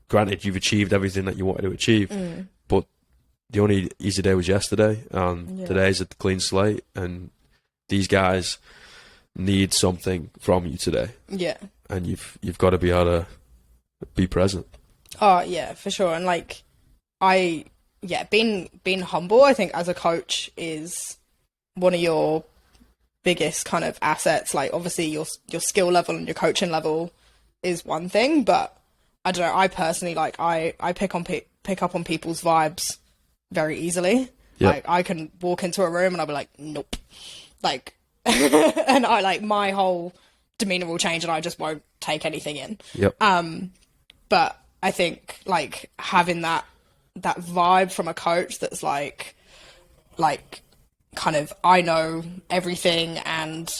granted, you've achieved everything that you wanted to achieve, but the only easy day was yesterday, and today's a clean slate, and these guys need something from you today. Yeah. And you've got to be able to be present. Oh, yeah, for sure. And, like, being humble, I think, as a coach is one of your biggest kind of assets. Like, obviously your skill level and your coaching level is one thing, but I don't know, I personally, like, I pick up on people's vibes very easily. Yep. Like, I can walk into a room and I'll be like, nope. Like, and I, like, my whole demeanor will change and I just won't take anything in. Yep. But I think, like, having that vibe from a coach that's like kind of, I know everything and,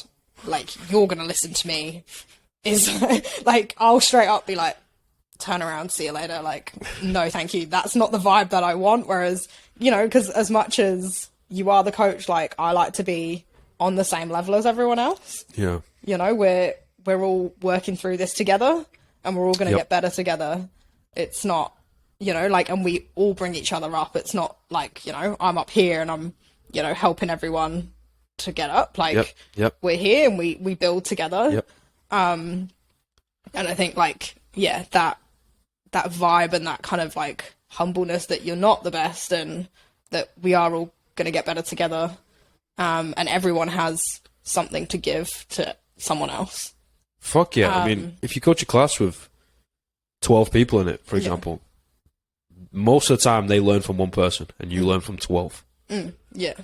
like, you're gonna listen to me, is like, I'll straight up be like, turn around, see you later. Like, no, thank you. That's not the vibe that I want. Whereas, you know, because as much as you are the coach, like, I like to be on the same level as everyone else. Yeah. You know, we're all working through this together, and we're all going to get better together. It's not, you know, like, and we all bring each other up. It's not like, you know, I'm up here and I'm, you know, helping everyone to get up. Like, we're here and we build together. Yep. And I think, like, yeah, that vibe and that kind of, like, humbleness that you're not the best and that we are all going to get better together. And everyone has something to give to someone else. Fuck yeah. I mean, if you coach a class with 12 people in it, for example, most of the time they learn from one person and you learn from 12. Yeah.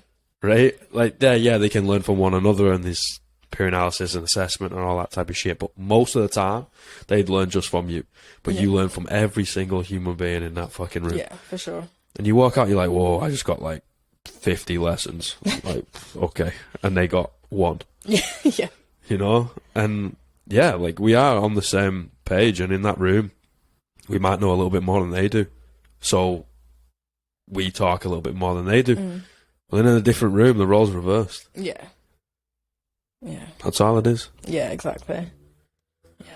Right? Like, they can learn from one another and there's peer analysis and assessment and all that type of shit. But most of the time, they'd learn just from you. But you learn from every single human being in that fucking room. Yeah, for sure. And you walk out, you're like, whoa, I just got, like, 50 lessons. Like, okay. And they got one. Yeah. You know? And, yeah, like, we are on the same page. And in that room, we might know a little bit more than they do. So we talk a little bit more than they do. But then in a different room, the roles are reversed. Yeah. Yeah. That's all it is. Yeah, exactly. Yeah.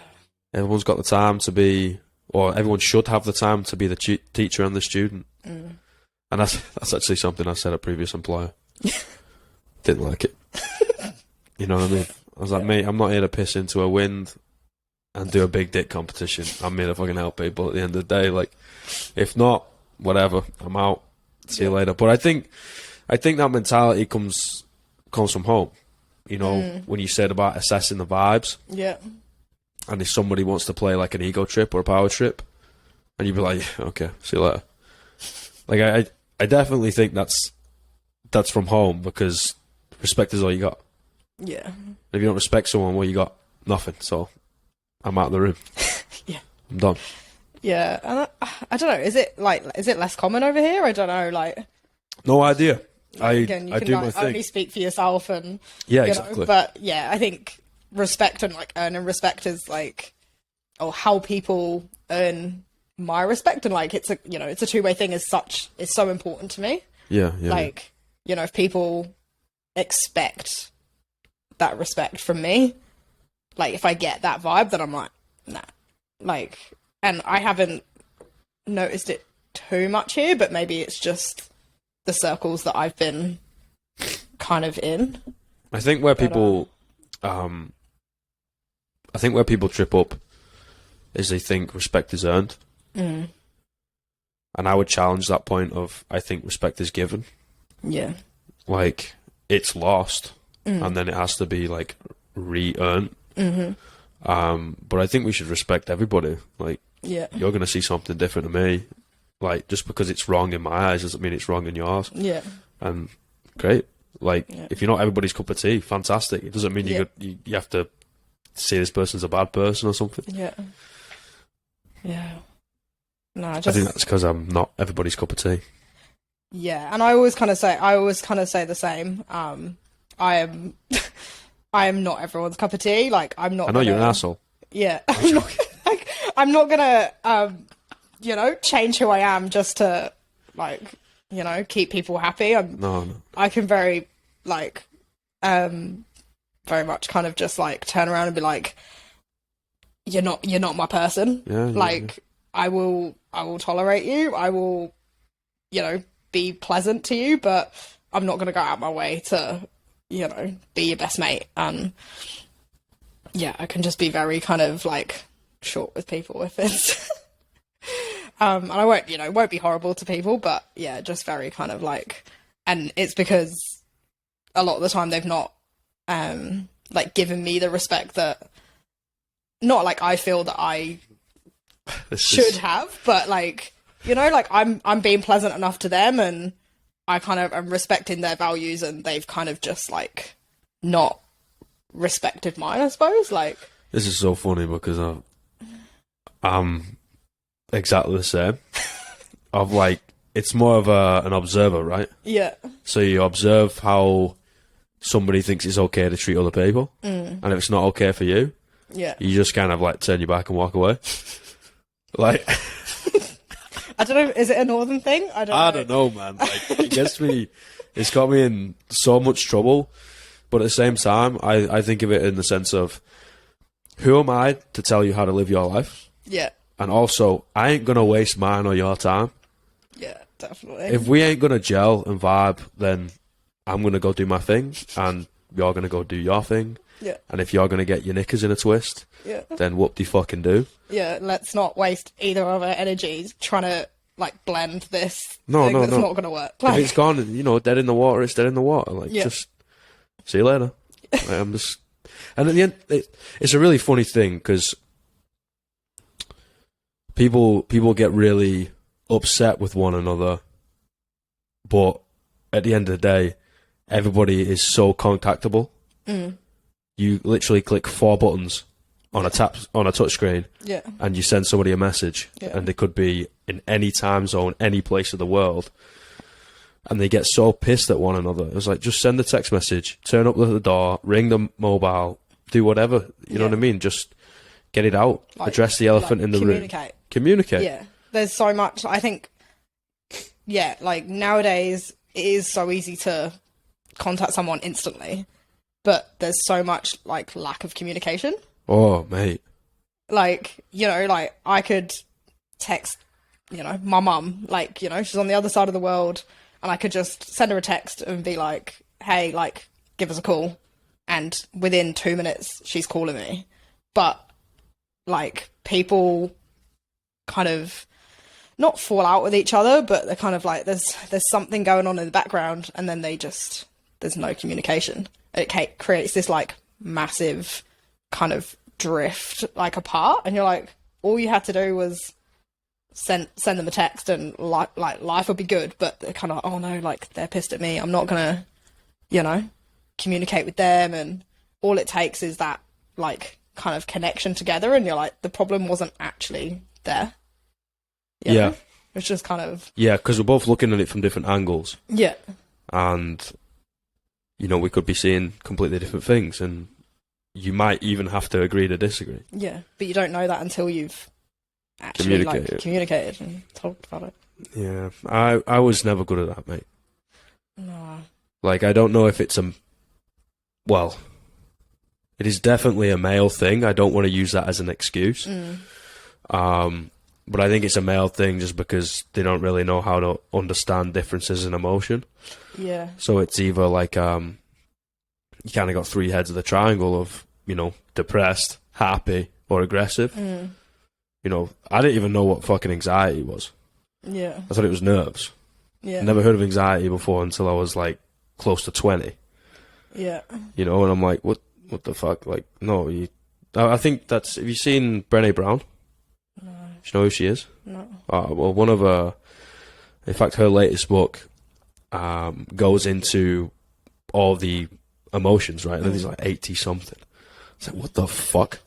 Everyone's got the time to be, or everyone should have the time to be the teacher and the student. And that's actually something I said at previous employer. Didn't like it. You know what I mean? I was like, mate, I'm not here to piss into a wind and do a big dick competition. I'm here to fucking help people at the end of the day. Like, if not, whatever, I'm out. See you later. But I think that mentality comes from home. You know, when you said about assessing the vibes. Yeah. And if somebody wants to play like an ego trip or a power trip, and you'd be like, okay, see you later. Like, I definitely think that's from home, because respect is all you got. Yeah. If you don't respect someone, well, you got nothing. So I'm out of the room. Yeah. I'm done. Yeah. And I don't know. Is it less common over here? I don't know. Like, no idea. Again, you I can do my thing. only speak for yourself, and yeah, exactly. know, but yeah, I think respect and like earning respect is like, or how people earn my respect, and like it's a two-way thing. Is so important to me. Yeah. Like, you know, if people expect that respect from me, like if I get that vibe, then I'm like, nah. Like, and I haven't noticed it too much here, but maybe it's just the circles that I've been kind of in. I think where people trip up is they think respect is earned. And I would challenge that point of, I think respect is given. Yeah. Like, it's lost, and then it has to be like re-earned. But I think we should respect everybody. Like, you're going to see something different to me. Like, just because it's wrong in my eyes doesn't mean it's wrong in yours. Yeah. And great. Like, if you're not everybody's cup of tea, fantastic. It doesn't mean you have to see this person as a bad person or something. Yeah. Yeah. No, I think that's because I'm not everybody's cup of tea. Yeah, and I always kind of say the same. I am not everyone's cup of tea. Like, I'm not. I know you're an asshole. Yeah, I'm not gonna change who I am just to, like, keep people happy. No. I can very much kind of just like turn around and be like, you're not my person. Yeah. I will tolerate you. I will, be pleasant to you, but I'm not going to go out my way to, be your best mate. And yeah, I can just be very kind of like short with people if it's, and I won't be horrible to people, but yeah, just very kind of like, and it's because a lot of the time they've not, given me the respect that, not like I feel that I should have, but I'm being pleasant enough to them, and I kind of am respecting their values, and they've kind of just like not respected mine, I suppose. Like, this is so funny because I'm exactly the same. It's more of an observer, right? Yeah. So you observe how somebody thinks it's okay to treat other people, and if it's not okay for you, you just kind of like turn your back and walk away. Like, I don't know. Is it a northern thing? I don't know, man. Like, it gets me. It's got me in so much trouble. But at the same time, I think of it in the sense of, who am I to tell you how to live your life? Yeah. And also, I ain't gonna waste mine or your time. Yeah, definitely. If we ain't gonna gel and vibe, then I'm gonna go do my thing, and you're gonna go do your thing. Yeah. And if you're gonna get your knickers in a twist, then whoop-de-fucking-do. Yeah, let's not waste either of our energies trying to like blend this thing that's not gonna work. Like, if it's gone, dead in the water, it's dead in the water. Like, just see you later. Like, I'm just, and at the end, it's a really funny thing because people get really upset with one another, but at the end of the day, everybody is so contactable. You literally click 4 buttons on a touchscreen, and you send somebody a message, and they could be in any time zone, any place of the world, and they get so pissed at one another. It's like, just send a text message, turn up at the door, ring the mobile, do whatever. You know what I mean? Just get it out, address the elephant in the room. Communicate. Yeah, there's so much. I think yeah, like nowadays it is so easy to contact someone instantly, but there's so much like lack of communication. Oh, mate. Like, you know, like I could text, you know, my mum, like, you know, she's on the other side of the world, and I could just send her a text and be like, hey, like, give us a call. And within 2 minutes, she's calling me. But, like, people kind of not fall out with each other, but they're kind of like, there's something going on in the background, and then there's no communication. It creates this, like, massive kind of drift, like, apart. And you're like, all you had to do was send them a text and like life would be good, but they're kind of, oh no, like they're pissed at me, I'm not gonna, you know, communicate with them. And all it takes is that like kind of connection together, and you're like, the problem wasn't actually there. You know? It's just kind of, because we're both looking at it from different angles, and you know, we could be seeing completely different things, and you might even have to agree to disagree. But you don't know that until you've actually communicated and talked about it. Yeah, I was never good at that, mate. No. Like, I don't know if it's well, it is definitely a male thing. I don't want to use that as an excuse. But I think it's a male thing just because they don't really know how to understand differences in emotion. Yeah. So it's either like, you kind of got three heads of the triangle of, you know, depressed, happy, or aggressive. You know, I didn't even know what fucking anxiety was. Yeah. I thought it was nerves. Yeah. Never heard of anxiety before until I was like close to 20. Yeah. You know, and I'm like, what the fuck? Like, no, I think that's, have you seen Brené Brown? No. Do you know who she is? No. Well, one of her, in fact, her latest book goes into all the emotions, right? And then there's like 80 something. It's like, what the fuck?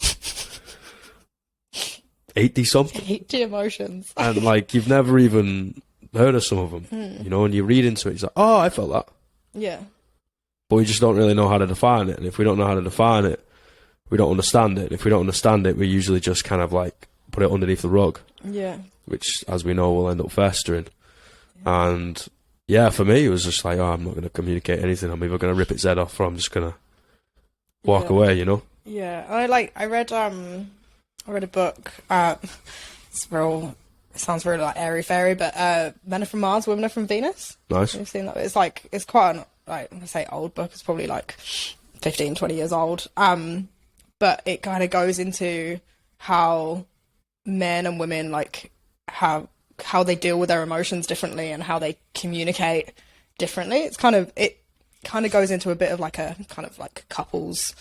80 something? 80 emotions. And like, you've never even heard of some of them, you know, and you read into it, it's like, oh, I felt that. Yeah. But we just don't really know how to define it. And if we don't know how to define it, we don't understand it. And if we don't understand it, we usually just kind of like put it underneath the rug. Yeah. Which, as we know, will end up festering. Yeah. And yeah, for me, it was just like, oh, I'm not going to communicate anything. I'm either going to rip its head off or I'm just going to walk away, you know? Yeah. I read a book. It sounds really like airy fairy, but Men Are From Mars, Women Are From Venus. Nice. You've seen that? It's like, it's quite an, like, I'm gonna say old book. It's probably like 15, 20 years old. But it kind of goes into how men and women like how they deal with their emotions differently and how they communicate differently. It kind of goes into a bit of like a kind of like couples,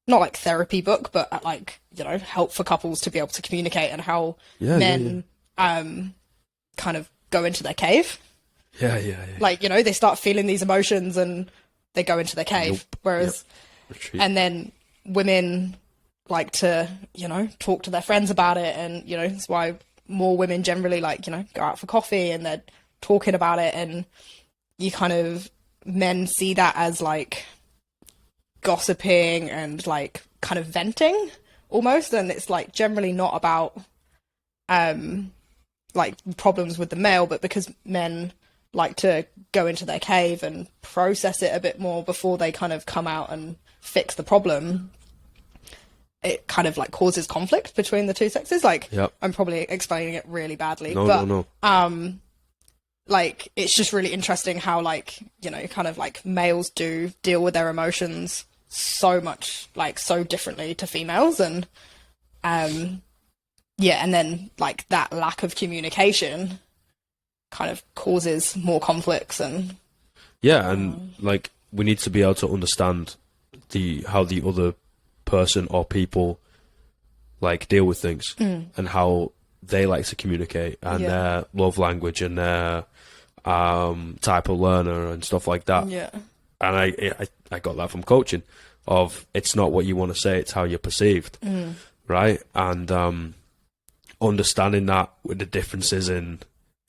not like therapy book, but like, you know, help for couples to be able to communicate, and how men kind of go into their cave. Yeah. Like, you know, they start feeling these emotions and they go into their cave. Whereas, and then women like to, you know, talk to their friends about it. And, you know, that's why more women generally like, you know, go out for coffee and they're talking about it. And you kind of, men see that as like gossiping and like kind of venting almost. And it's like generally not about, like problems with the male, but because men like to go into their cave and process it a bit more before they kind of come out and fix the problem, it kind of like causes conflict between the two sexes. Like, I'm probably explaining it really badly, No. Like, it's just really interesting how, like, you know, kind of like males do deal with their emotions so much, like, so differently to females. And yeah, and then like that lack of communication kind of causes more conflicts. And and like, we need to be able to understand how the other person or people like deal with things and how they like to communicate and their love language and their type of learner and stuff like that. And I got that from coaching, of it's not what you want to say, it's how you're perceived, right? And understanding that with the differences in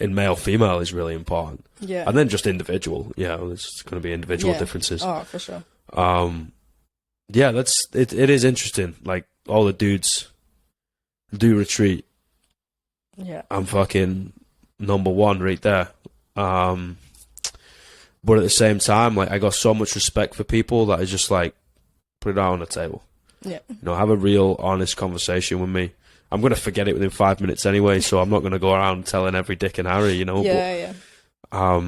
male female is really important. And then just individual, there's going to be individual differences. Oh, for sure. It is interesting. Like, all the dudes do retreat. I'm fucking number one right there. But at the same time, like, I got so much respect for people that I just, like, put it out on the table. Yeah. You know, have a real honest conversation with me. I'm going to forget it within 5 minutes anyway, so I'm not going to go around telling every Dick and Harry, you know. Yeah, but,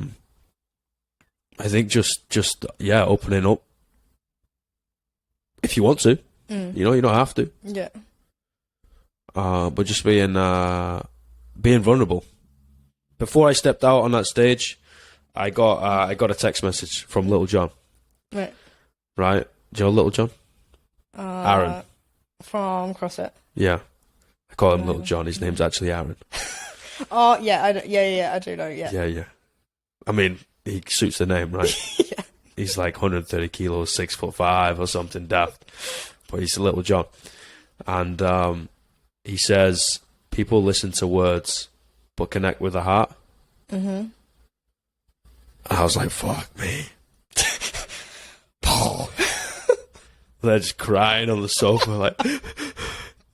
I think just opening up. If you want to. You know, you don't have to. Yeah. But just being vulnerable. Before I stepped out on that stage, I got a text message from Little John. Right. Right? Do you know Little John? Aaron. From CrossFit. Yeah. I call him Little John. His name's actually Aaron. Oh, yeah, I do know, yeah. Yeah. I mean, he suits the name, right? Yeah. He's like 130 kilos, 6'5" or something daft. But he's Little John. And he says, people listen to words, but connect with the heart. Mm-hmm. I was like, fuck me. Paul. They're just crying on the sofa, like,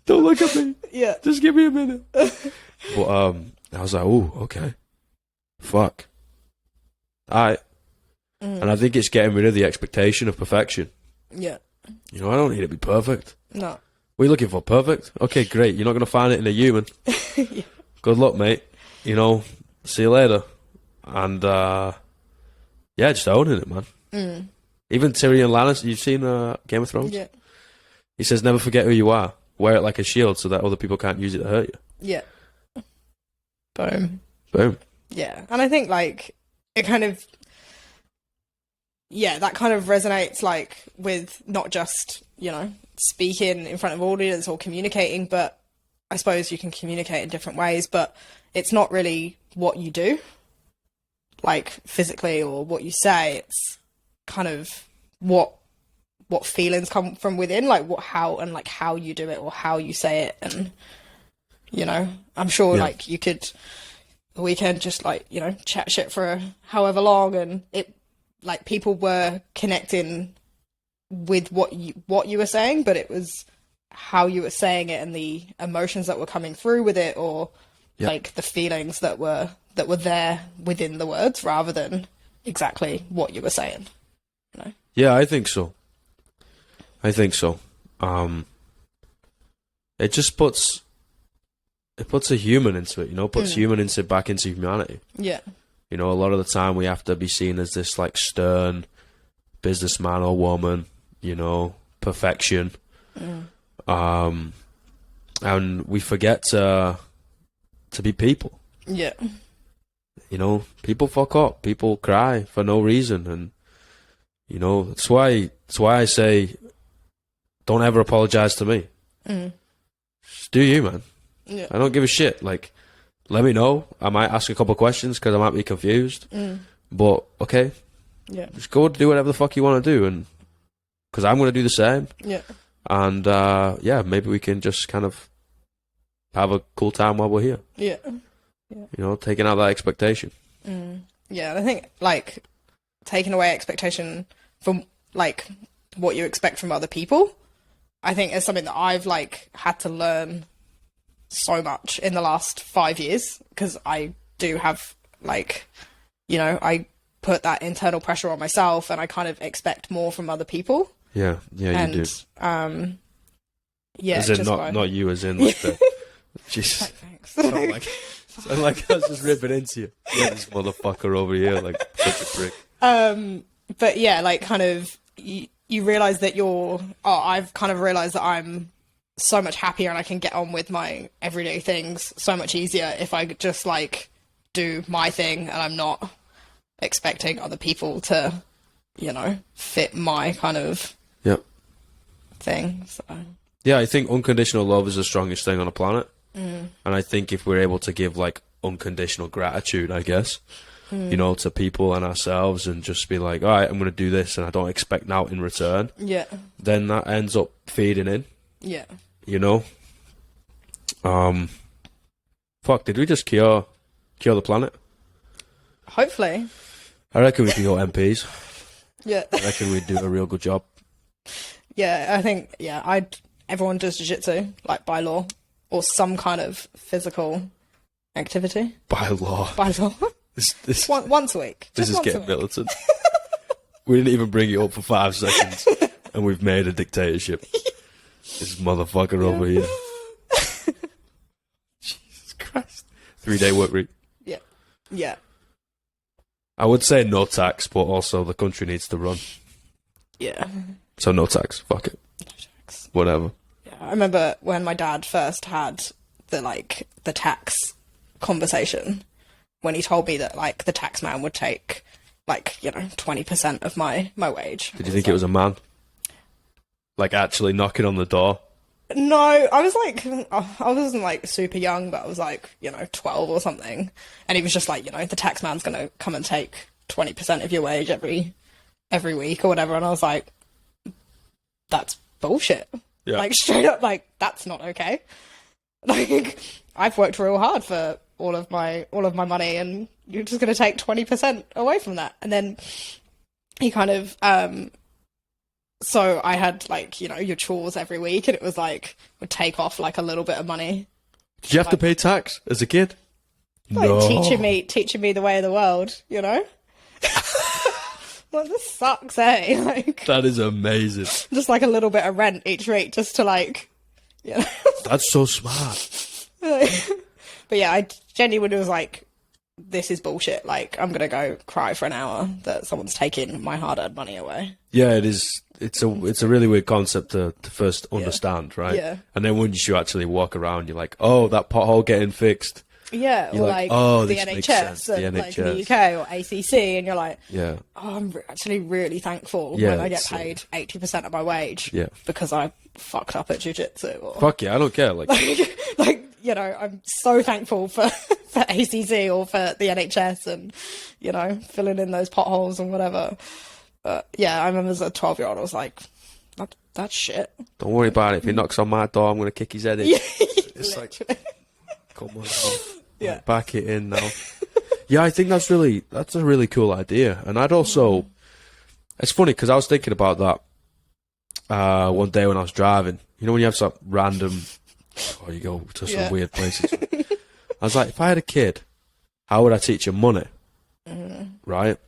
don't look at me. Yeah. Just give me a minute. But I was like, ooh, okay. Fuck. Alright. And I think it's getting rid of the expectation of perfection. Yeah. You know, I don't need to be perfect. No. What are you looking for? Perfect? Okay, great. You're not going to find it in a human. Yeah. Good luck, mate. You know, see you later. And, just owning it, man. Even Tyrion Lannister, you've seen Game of Thrones? Yeah. He says, never forget who you are. Wear it like a shield so that other people can't use it to hurt you. Yeah. Boom. Yeah. And I think, like, it kind of... Yeah, that kind of resonates, like, with not just, you know, speaking in front of audience or communicating, but I suppose you can communicate in different ways, but it's not really what you do, like, physically, or what you say. It's kind of what feelings come from within, like, how you do it or how you say it. And, you know, I'm sure, like, we can just, like, you know, chat shit for however long, and it, like, people were connecting with what you were saying, but it was how you were saying it and the emotions that were coming through with it, or like the feelings that were there within the words, rather than exactly what you were saying. You know? Yeah, I think so. It just puts a human into it, you know, puts human back into humanity. Yeah. You know, a lot of the time we have to be seen as this, like, stern businessman or woman, you know, perfection. And we forget to be people. Yeah. You know, people fuck up. People cry for no reason. And, you know, that's why I say, don't ever apologize to me. Just do you, man. Yeah. I don't give a shit. Like, let me know. I might ask a couple of questions because I might be confused. But, okay. Yeah. Just go do whatever the fuck you want to do. And because I'm going to do the same. Yeah. And, maybe we can just kind of have a cool time while we're here. Yeah. You know, taking out that expectation. Yeah, and I think, like, taking away expectation from, like, what you expect from other people, I think is something that I've, like, had to learn so much in the last 5 years, because I do have, like, you know, I put that internal pressure on myself, and I kind of expect more from other people. Yeah, you do. Yeah, as in not you, as in, like, the Jesus. Thanks. Sound like I was just ripping into you. Yeah, this motherfucker over here, like, such a prick. But yeah, like, kind of, you realise that I've kind of realised that I'm so much happier and I can get on with my everyday things so much easier if I just, like, do my thing and I'm not expecting other people to, you know, fit my kind of thing. So. Yeah, I think unconditional love is the strongest thing on the planet. And I think if we're able to give, like, unconditional gratitude, I guess, you know, to people and ourselves, and just be like, all right, I'm going to do this and I don't expect now in return. Yeah. Then that ends up feeding in. Yeah. You know? Fuck, did we just cure the planet? Hopefully. I reckon we can go MPs. Yeah. I reckon we'd do a real good job. Yeah, I think, everyone does jiu-jitsu, like, by law, or some kind of physical activity. By law. Once a week. This Just is once a getting week. militant. We didn't even bring it up for 5 seconds, and we've made a dictatorship. This motherfucker over here. Jesus Christ. 3-day work week. Yeah. Yeah. I would say no tax, but also the country needs to run. Yeah. So no tax. Fuck it. No tax. Whatever. Yeah. I remember when my dad first had the tax conversation, when he told me that like the tax man would take 20% of my wage. Did you think it was a man? Like actually knocking on the door? No, I was like, I wasn't like super young, but I was like, 12 or something. And he was just like, the tax man's going to come and take 20% of your wage every week or whatever. And I was like, that's bullshit. Yeah. Like straight up, like that's not okay. Like I've worked real hard for all of my money, and you're just going to take 20% away from that. And then he kind of, so I had like, your chores every week, and it was like, would take off like a little bit of money. Did you have to pay tax as a kid? Like No. teaching me the way of the world, Well, this sucks, eh? Like That is amazing. just like a little bit of rent each week, just to like, That's so smart. But yeah, I genuinely was like, this is bullshit. Like, I'm gonna go cry for an hour that someone's taking my hard-earned money away. Yeah, it is. It's a really weird concept to first understand, right? Yeah. And then once you actually walk around, you're like, oh, that pothole getting fixed. Yeah, You're or like, like, oh, the this makes NHS, sense, the and like NHS. the UK or ACC, and you're like, Yeah. oh, I'm actually really thankful Yeah, when I get it's, paid 80% of my wage Yeah. because I fucked up at jiu-jitsu. Or Fuck yeah, I don't care. Like, I'm so thankful for ACC or for the NHS and, filling in those potholes and whatever. But yeah, I remember as a 12-year-old, I was like, that's shit. don't worry about it. If he knocks on my door, I'm going to kick his head in. It's like, Literally. come on. Yeah. Back it in now. Yeah, I think that's a really cool idea. And I'd also, it's funny because I was thinking about that one day when I was driving. You know when you have some random, you go to some weird places. I was like, if I had a kid, how would I teach him money? Right?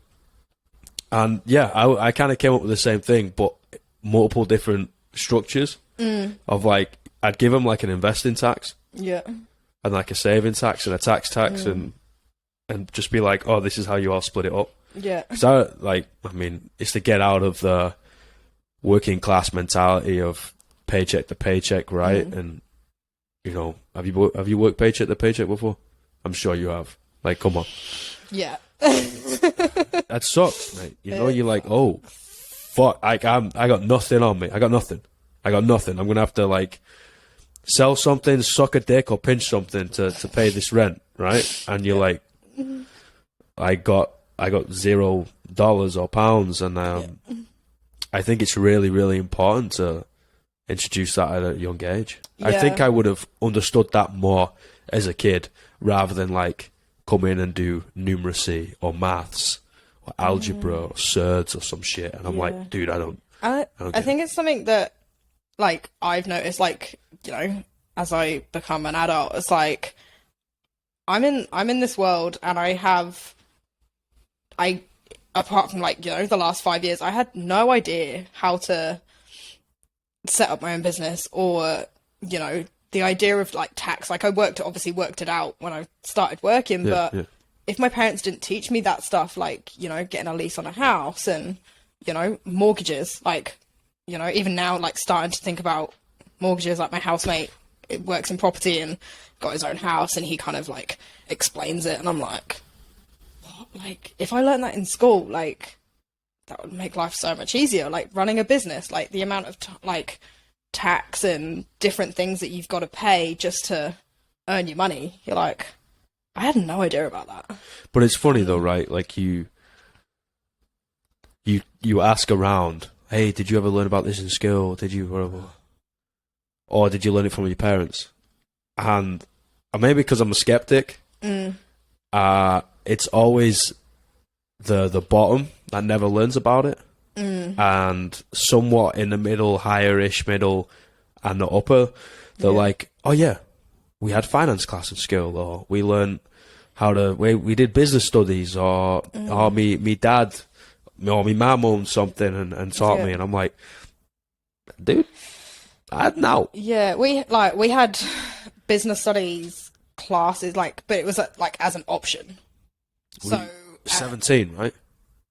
And yeah, I kind of came up with the same thing, but multiple different structures of like, I'd give him like an investing tax. Yeah. And like a saving tax and a tax and just be like, oh, this is how you all split it up. Yeah. Because it's to get out of the working class mentality of paycheck to paycheck, right? And have you worked paycheck to paycheck before? I'm sure you have. Like, come on. Yeah. That sucks, mate. You're like, oh, fuck, I got nothing on me. I got nothing. I'm gonna have to like sell something, suck a dick, or pinch something to pay this rent, right? And you're like, I got $0 or pounds, and I think it's really, really important to introduce that at a young age. I think I would have understood that more as a kid rather than like come in and do numeracy or maths or algebra or surds or some shit. And I'm like, dude, I don't I think it's something that like I've noticed, like, as I become an adult, it's like I'm in this world, and apart from like, the last 5 years, I had no idea how to set up my own business or, the idea of like tax. Like I obviously worked it out when I started working, but if my parents didn't teach me that stuff, like, getting a lease on a house and, mortgages, like, even now, like starting to think about mortgages, like my housemate, it works in property and got his own house, and he kind of like explains it, and I'm like, what? Like, if I learned that in school, like that would make life so much easier. Like running a business, like the amount of like tax and different things that you've got to pay just to earn your money. You're like, I had no idea about that. But it's funny though, right? Like you ask around, hey, did you ever learn about this in school? Did you, whatever? Or did you learn it from your parents? And maybe because I'm a skeptic, it's always the bottom that never learns about it. And somewhat in the middle, higher-ish middle, and the upper, they're like, oh yeah, we had finance class in school, or we learned we did business studies, or me dad or me mum owned something and taught me, and I'm like, dude, I know. Yeah, we had business studies classes, but it was like as an option. So 17, right?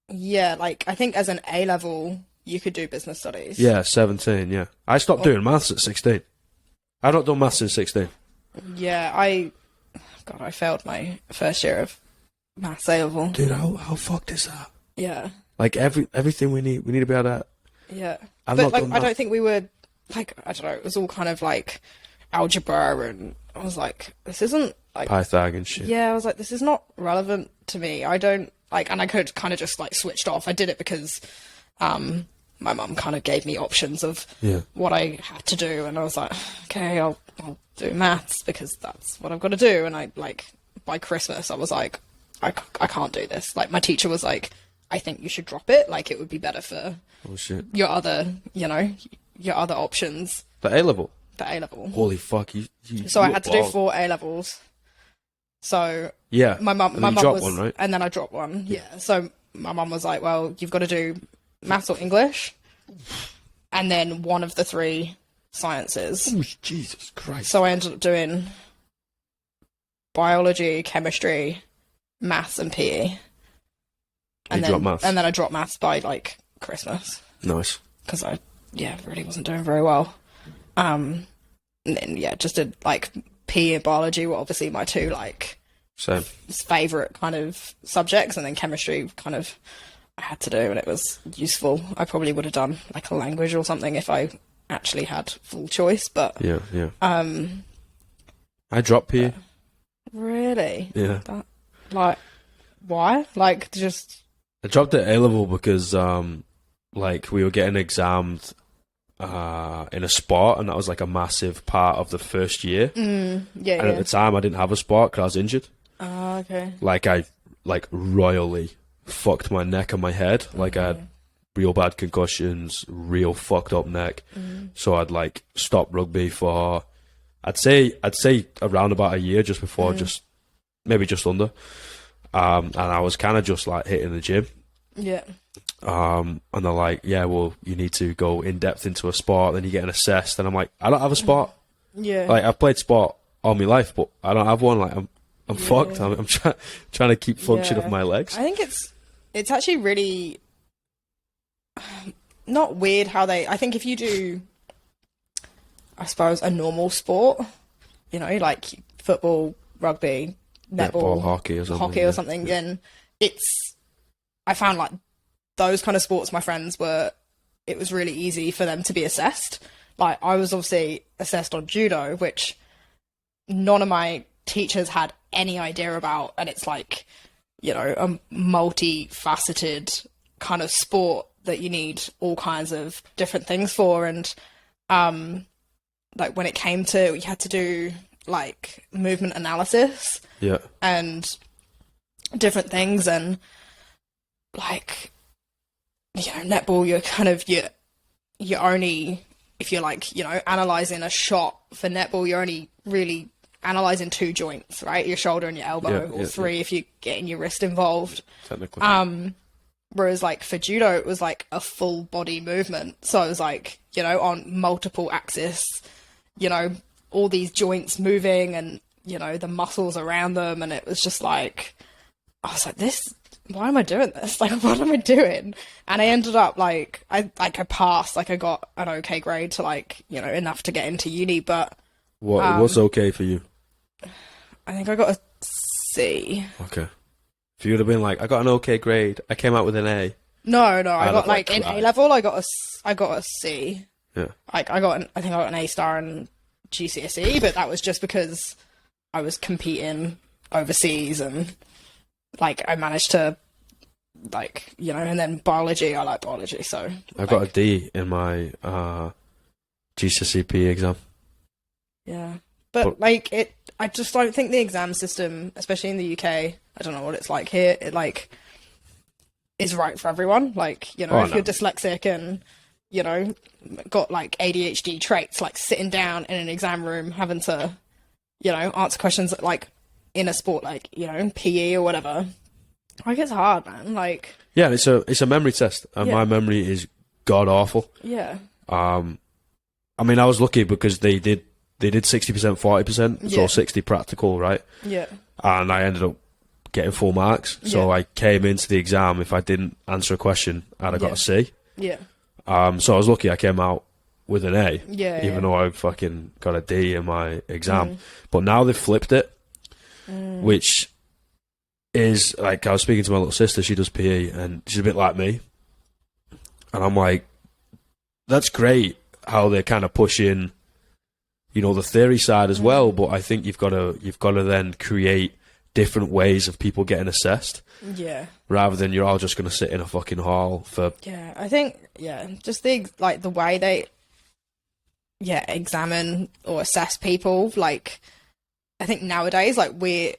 Yeah, I think as an A level you could do business studies. Yeah, 17. Yeah, I stopped doing maths at 16. I've not done maths since 16. Yeah, I failed my first year of maths A level. Dude, how fucked is that? Yeah. Like everything we need to be able to. Yeah. I've but not done I don't think we were I don't know, it was all kind of algebra, and I was like, this isn't Pythag and shit. Yeah, I was like, this is not relevant to me. I don't and I could kind of just switched off. I did it because my mum kind of gave me options of what I had to do, and I was like, okay, I'll do maths because that's what I've got to do. And I by Christmas I was like, I can't do this. My teacher was like, I think you should drop it. It would be better for your other, your other options. The A level. The A level. Holy fuck! So I had to do 4 A levels. So yeah, my mum was, one, right? And then I dropped one. Yeah. So my mum was like, well, you've got to do maths or English, and then one of the 3 sciences. Oh, Jesus Christ! So I ended up doing biology, chemistry, maths, and PE. And then I dropped maths by Christmas. Nice. Because I really wasn't doing very well. And then just did PE and biology were obviously my 2 same favourite kind of subjects, and then chemistry kind of I had to do, and it was useful. I probably would have done a language or something if I actually had full choice, but yeah. I dropped PE. Really? Yeah. Why? Just I dropped it A level because we were getting examined in a sport, and that was a massive part of the first year. And at the time I didn't have a sport because I was injured. Oh, okay. I royally fucked my neck and my head. I had real bad concussions, real fucked up neck. So I'd stopped rugby for I'd say around about a year, just before, maybe just under. And I was kind of just hitting the gym. Yeah. And they're like, yeah, well, you need to go in depth into a sport, then you're getting assessed. And I'm like, I don't have a sport. Yeah. I've played sport all my life, but I don't have one. I'm fucked. I'm trying to keep function of my legs. I think it's actually really not weird how I think if you do, I suppose, a normal sport, football, rugby, netball, hockey or something, then I found those kind of sports, my friends it was really easy for them to be assessed. I was obviously assessed on judo, which none of my teachers had any idea about, and it's a multifaceted kind of sport that you need all kinds of different things for. And when it came to, you had to do movement analysis, and different things, and netball, you're kind of you're only, if you're analysing a shot for netball, you're only really analysing 2 joints, right? Your shoulder and your elbow, or 3 if you're getting your wrist involved. Technically. Whereas for judo, it was a full body movement. So it was on multiple axes, all these joints moving, and, the muscles around them. And it was just I was like, why am I doing this? What am I doing? And I ended up I passed, I got an okay grade to enough to get into uni, but what's okay for you? I think I got a C. Okay. If you would have been I got an okay grade, I came out with an A. No, I got in A level, I got a C. Yeah. I think I got an A star in GCSE, but that was just because I was competing overseas, and I managed to and then biology, I like biology, so I got a D in my GCSE PE exam. Yeah. But I just don't think the exam system, especially in the UK, I don't know what it's like here, it is right for everyone. If you're dyslexic and, got ADHD traits, sitting down in an exam room having to, answer questions that in a sport, like, you know, PE or whatever. Like, it's hard, man. Like, yeah, it's a memory test, and my memory is god awful. Yeah. I mean, I was lucky because they did 60%, 40%, so 60 practical, right? Yeah. And I ended up getting full marks. So I came into the exam, if I didn't answer a question, I'd have got a C. Yeah. So I was lucky I came out with an A, even though I fucking got a D in my exam. But now they've flipped it, which is, like, I was speaking to my little sister, she does PE, and she's a bit like me. And I'm like, that's great how they're kind of pushing, you know, the theory side as well, but I think you've got to then create different ways of people getting assessed. Yeah. Rather than you're all just going to sit in a fucking hall for... Yeah, I think, just the way they, examine or assess people, like, I think nowadays, like, we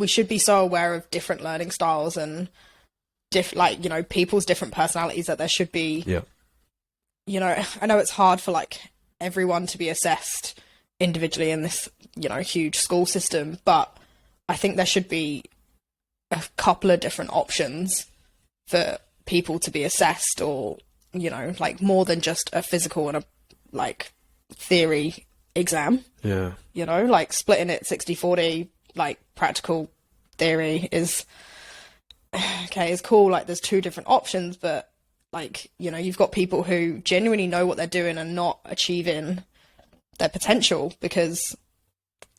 should be so aware of different learning styles and, like, you know, people's different personalities, that there should be... Yeah. You know, I know it's hard for, like, everyone to be assessed individually in this, you know, huge school system, but I think there should be a couple of different options for people to be assessed, or, you know, like, more than just a physical and a, like, theory exam. Yeah. You know, like, splitting it 60-40, like, practical theory is, okay, it's cool, like, there's two different options, but, like, you know, you've got people who genuinely know what they're doing and not achieving their potential because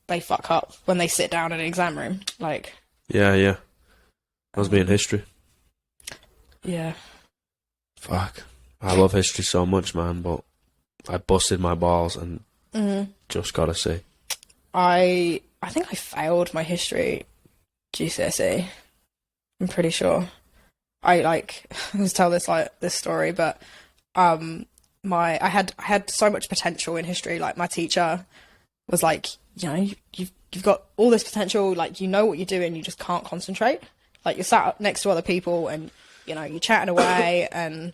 they fuck up when they sit down in an exam room. Like, yeah. That was me in history. Yeah. Fuck. I love history so much, man, but I busted my balls and just got to see. I think I failed my history GCSE. I'm pretty sure. I let's tell this story, but I had so much potential in history. Like, my teacher was like, you know, you've got all this potential, like, you know what you're doing, you just can't concentrate. Like, you're sat up next to other people and, you know, you're chatting away and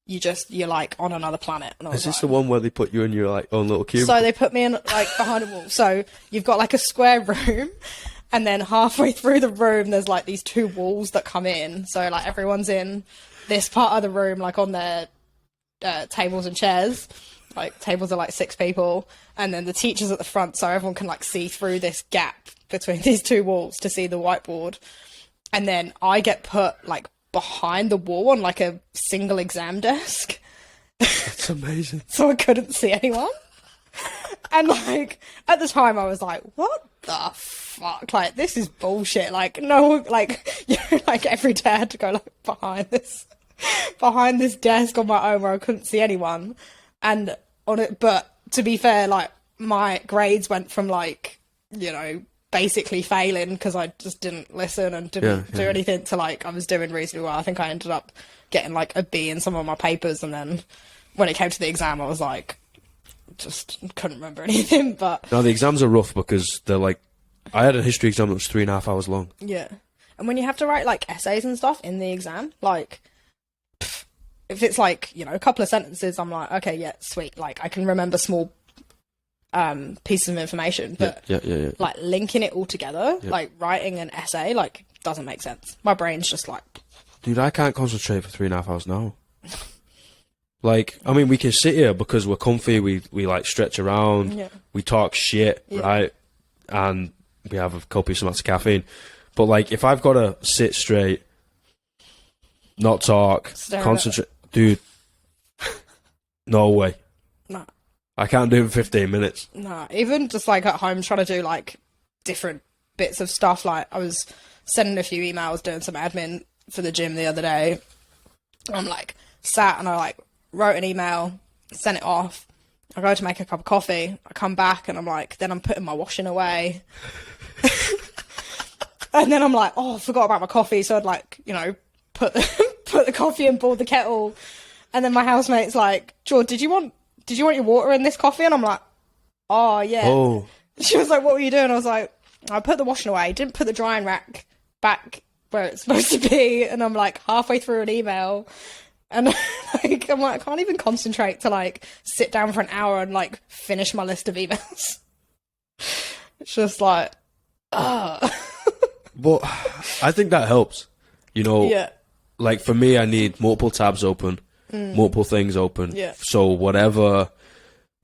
you're like on another planet. And Is this the one where they put you in your, like, own little cube? So they put me in, like, behind a wall. So you've got, like, a square room, and then halfway through the room there's, like, these two walls that come in. So, like, everyone's in this part of the room, like, on their tables and chairs. Like, tables are, like, 6 people, and then the teacher's at the front, so everyone can, like, see through this gap between these two walls to see the whiteboard. And then I get put, like, behind the wall on, like, a single exam desk. That's amazing. So I couldn't see anyone. And, like, at the time I was like, what the fuck? Like, this is bullshit. Like, no, like, you know, like, every day I had to go, like, behind this desk on my own where I couldn't see anyone. And on it, but to be fair, like, my grades went from, like, you know, basically failing because I just didn't listen and didn't do anything to, like, I was doing reasonably well. I think I ended up getting, like, a B in some of my papers, and then when it came to the exam I was like, just couldn't remember anything. But no, the exams are rough because they're like, I had a history exam that was 3.5 hours long. Yeah. And when you have to write, like, essays and stuff in the exam, like, if it's, like, you know, a couple of sentences, I'm like, okay, yeah, sweet. Like, I can remember small pieces of information, but yeah. like, linking it all together, like, writing an essay, like, doesn't make sense. My brain's just like... Dude, I can't concentrate for 3.5 hours now. Like, I mean, we can sit here because we're comfy, we like, stretch around, we talk shit, right? And we have a copious amounts of caffeine. But, like, if I've got to sit straight, not talk, concentrate... Dude, no way. Nah. I can't do it in 15 minutes. Nah, even just, like, at home trying to do, like, different bits of stuff. Like, I was sending a few emails, doing some admin for the gym the other day. I'm, like, sat and I, like, wrote an email, sent it off. I go to make a cup of coffee. I come back and I'm like, then I'm putting my washing away. And then I'm like, oh, I forgot about my coffee. So I'd, like, you know, put the coffee and boiled the kettle. And then my housemate's like, George, did you want your water in this coffee? And I'm like, oh, yeah. Oh. She was like, what were you doing? I was like, I put the washing away, didn't put the drying rack back where it's supposed to be. And I'm, like, halfway through an email. And, like, I'm like, I can't even concentrate to, like, sit down for an hour and, like, finish my list of emails. It's just like, ah. But I think that helps. You know, Yeah. like for me, I need multiple tabs open, multiple things open. Yeah. So whatever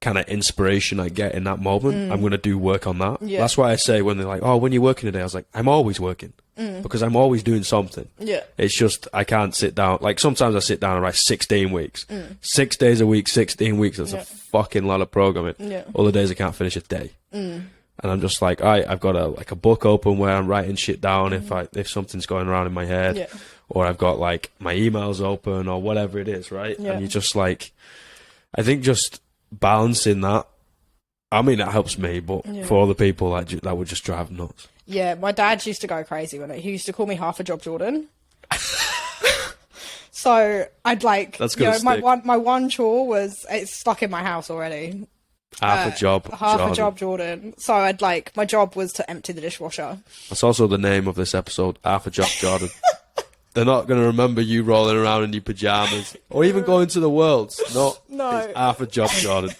kind of inspiration I get in that moment, I'm going to do work on that. Yeah. That's why I say when they're like, oh, when you're working today, I was like, I'm always working because I'm always doing something. Yeah. It's just, I can't sit down. Like sometimes I sit down and write 16 weeks, 6 days a week, 16 weeks. That's a fucking lot of programming. Yeah. Other days I can't finish a day. And I'm just like, I've got a book open where I'm writing shit down if something's going around in my head. Yeah. Or I've got like my emails open or whatever it is, right? Yeah. And you just like, I think just balancing that. I mean, it helps me, but for other people, that would just drive them nuts. Yeah, my dad used to go crazy when he used to call me half a job Jordan. So I'd like, That's you know, stick. my one chore was, it's stuck in my house already. Half a job, Half a job Jordan. So I'd like, my job was to empty the dishwasher. That's also the name of this episode, Half a Job Jordan. They're not going to remember you rolling around in your pajamas or even going to the Worlds. No. It's Half a Job Jordan.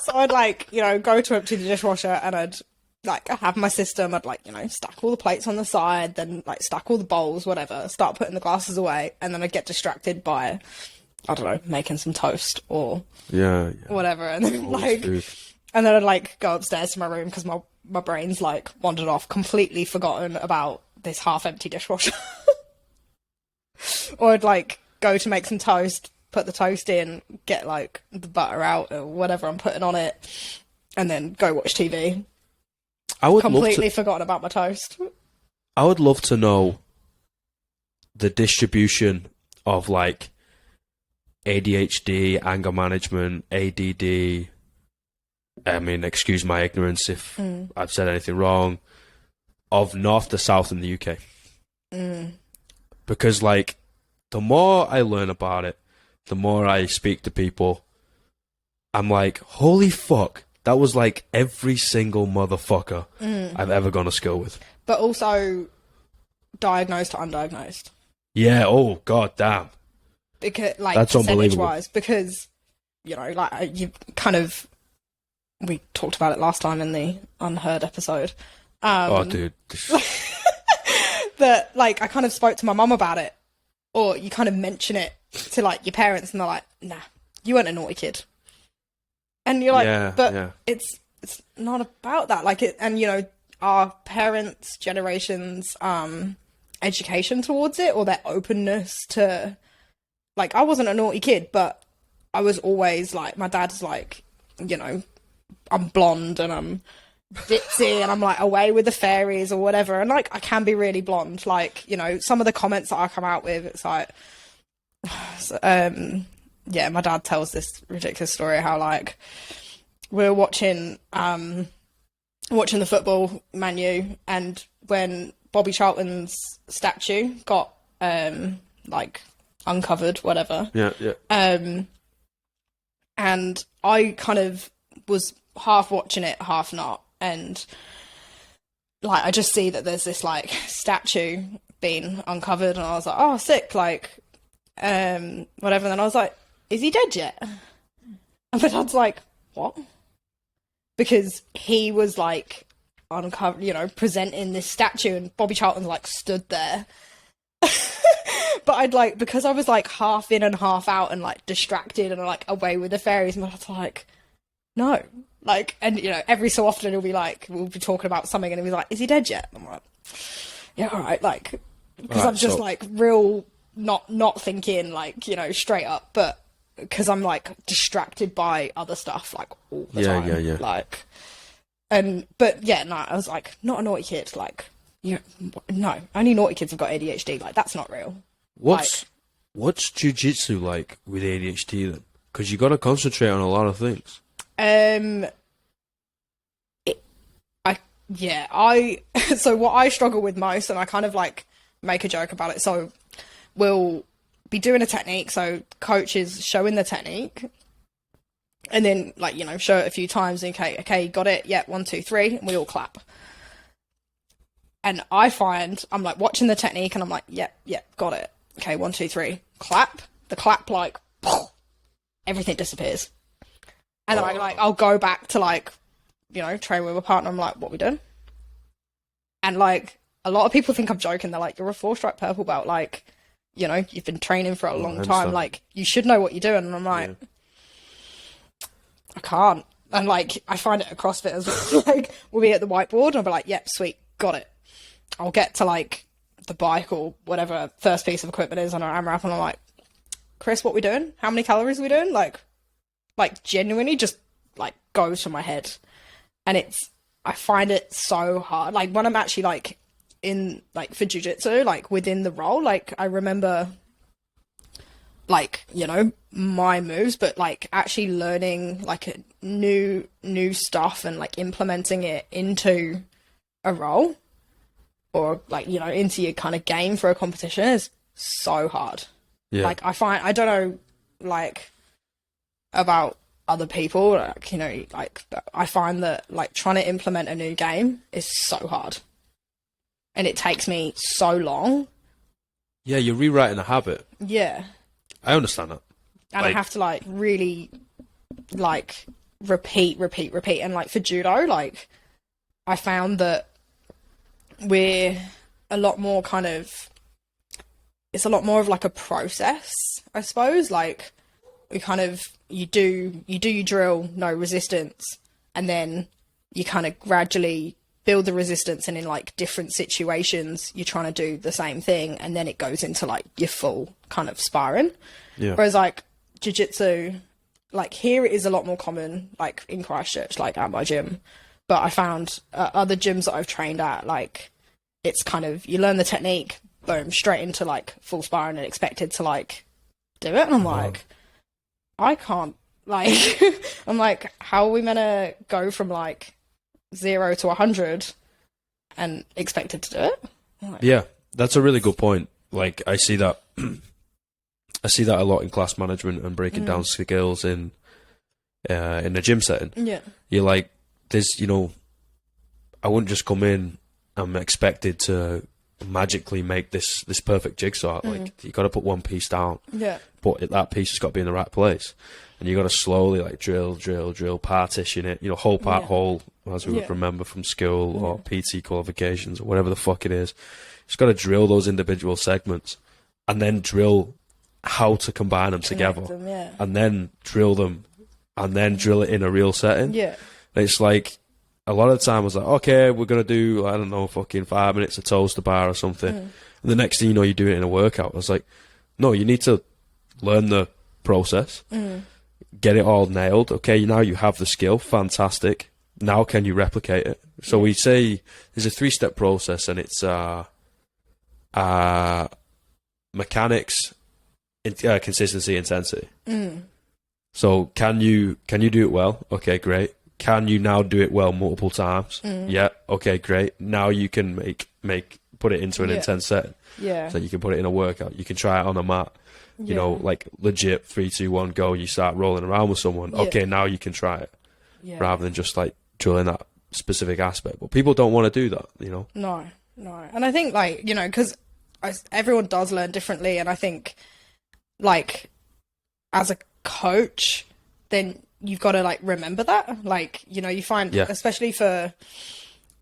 So I'd like, you know, go to empty the dishwasher and I'd like have my system. I'd like, you know, stack all the plates on the side, then like stack all the bowls, whatever, start putting the glasses away. And then I'd get distracted by, I don't know, making some toast or whatever. And then and then I'd like go upstairs to my room because my brain's like wandered off, completely forgotten about this half empty dishwasher. Or I'd like go to make some toast, put the toast in, get like the butter out or whatever I'm putting on it, and then go watch TV. I would completely forgotten about my toast. I would love to know the distribution of like ADHD, anger management, ADD. I mean, excuse my ignorance if I've said anything wrong, of north to south in the UK. Because like the more I learn about it, the more I speak to people, I'm like, holy fuck, that was like every single motherfucker I've ever gone to school with. But also diagnosed to undiagnosed. Yeah, oh god damn. Because like that's unbelievable. Wise, because you know, like you kind of, we talked about it last time in the Unheard episode. Oh dude. That like I kind of spoke to my mum about it, or you kind of mention it to like your parents and they're like, nah, you weren't a naughty kid. And you're like, it's not about that. Like it, and you know, our parents' generations, education towards it or their openness to, like, I wasn't a naughty kid, but I was always like, my dad's like, you know, I'm blonde and I'm ditzy and I'm like away with the fairies or whatever. And like, I can be really blonde. Like, you know, some of the comments that I come out with, it's like, yeah, my dad tells this ridiculous story how like we're watching the football Man U, and when Bobby Charlton's statue got like uncovered, whatever. And I kind of was half watching it, half not, and like I just see that there's this like statue being uncovered, and I was like, oh, sick, like whatever. And then I was like, is he dead yet? And my dad's like, what? Because he was like uncovered, you know, presenting this statue, and Bobby Charlton's like stood there. But I'd like, because I was like half in and half out and like distracted and like away with the fairies, and I was like, no, like, and you know, every so often he'll be like, we'll be talking about something and he'll be like, is he dead yet? And I'm like, yeah, all right, like, because I'm just like real not thinking like, you know, straight up, but because I'm like distracted by other stuff like all the time. Like, but yeah, no, I was like, not a naughty kid, like, you know, no, only naughty kids have got ADHD, like that's not real. What's jiu-jitsu like with ADHD then? Because you got to concentrate on a lot of things. So what I struggle with most, and I kind of like make a joke about it, so we'll be doing a technique, so coach is showing the technique, and then like, you know, show it a few times, and okay, got it, yeah, 1, 2, 3, and we all clap. And I find I'm like watching the technique and I'm like, yep, got it, okay, 1, 2, 3, clap. The clap, like everything disappears, and then I'll go back to like you know, train with a partner, I'm like, what we doing? And like, a lot of people think I'm joking. They're like, you're a 4-stripe purple belt. Like, you know, you've been training for a long time. Like, you should know what you're doing. And I'm like, I can't. And like, I find it at CrossFit as well. Like, we'll be at the whiteboard and I'll be like, yep, sweet, got it. I'll get to like the bike or whatever first piece of equipment is on our AMRAP and I'm like, Chris, what we doing? How many calories are we doing? Like genuinely just like goes to my head. And I find it so hard. Like when I'm actually like in like for jiu-jitsu, like within the role, like I remember like, you know, my moves, but like actually learning like a new stuff and like implementing it into a role or like, you know, into your kind of game for a competition is so hard. Yeah. Like I don't know, like about other people, like, you know, like I find that like trying to implement a new game is so hard and it takes me so long. Yeah, you're rewriting a habit. Yeah, I understand that. And like, I have to like really like repeat and like for judo, like I found that we're a lot more kind of, it's a lot more of like a process, I suppose. Like we kind of, you do your drill, no resistance, and then you kind of gradually build the resistance, and in like different situations you're trying to do the same thing, and then it goes into like your full kind of sparring. Yeah. Whereas like jiu-jitsu, like here it is a lot more common, like in Christchurch, like at my gym, but I found other gyms that I've trained at, like it's kind of, you learn the technique, boom, straight into like full sparring and expected to like do it, and I'm like, I can't, like, I'm like, how are we meant to go from like 0 to 100 and expected to do it? Like, yeah, that's a really good point. Like, I see that a lot in class management and breaking down skills in a gym setting. Yeah, you're like, there's, you know, I wouldn't just come in. I'm expected to magically make this perfect jigsaw. Like, you got to put one piece down. Yeah. But that piece has got to be in the right place, and you got to slowly like drill, partition it. You know, hole part hole, as we would remember from school or PT qualifications or whatever the fuck it is. Just got to drill those individual segments, and then drill how to combine them together, and then drill them, and then drill it in a real setting. Yeah. And it's like, a lot of the time I was like, okay, we're going to do, I don't know, fucking 5 minutes of toaster bar or something. And the next thing you know, you do it in a workout. I was like, no, you need to learn the process, get it all nailed. Okay, now you have the skill. Fantastic. Now can you replicate it? So we say there's a 3-step process, and it's mechanics, consistency, intensity. So can you do it well? Okay, great. Can you now do it well multiple times? Yeah. Okay, great. Now you can put it into an intense setting. Yeah. So you can put it in a workout. You can try it on a mat. You know, like legit 3, 2, 1, go. You start rolling around with someone. Okay, now you can try it. Yeah. Rather than just like drilling that specific aspect. But people don't want to do that, you know? No. And I think like, you know, because everyone does learn differently. And I think like as a coach, then you've got to like remember that, like, you know, you find especially for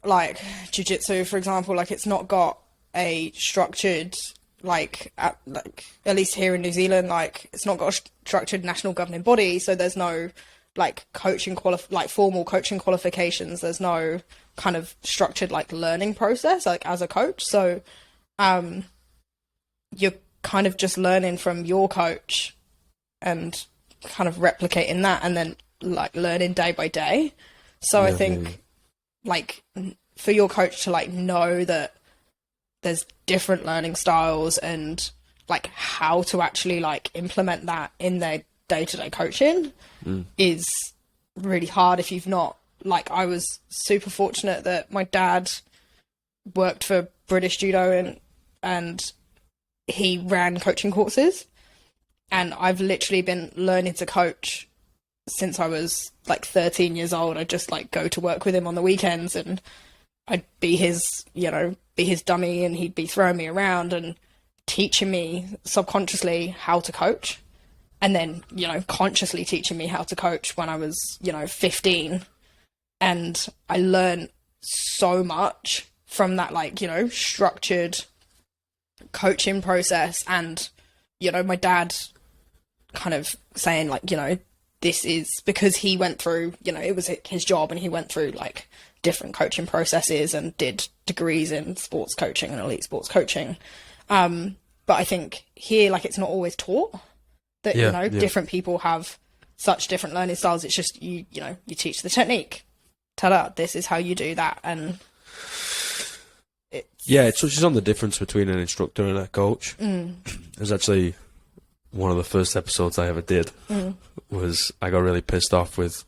like jiu-jitsu, for example, like it's not got a structured like at least here in New Zealand, like it's not got a structured national governing body, so there's no like coaching formal coaching qualifications, there's no kind of structured like learning process like as a coach, so you're kind of just learning from your coach and kind of replicating that, and then like learning day by day. So I think like for your coach to like know that there's different learning styles and like how to actually like implement that in their day-to-day coaching is really hard if you've not, like, I was super fortunate that my dad worked for British Judo and he ran coaching courses. And I've literally been learning to coach since I was like 13 years old. I'd just like go to work with him on the weekends and I'd be his dummy, and he'd be throwing me around and teaching me subconsciously how to coach. And then, you know, consciously teaching me how to coach when I was, you know, 15. And I learned so much from that, like, you know, structured coaching process. And, you know, my dad kind of saying, like, you know, this is because he went through, you know, it was his job and he went through like different coaching processes and did degrees in sports coaching and elite sports coaching. But I think here, like, it's not always taught that, you know, different people have such different learning styles. It's just, you know, you teach the technique. Ta-da, this is how you do that. And it touches on the difference between an instructor and a coach. It was actually one of the first episodes I ever did. Was I got really pissed off with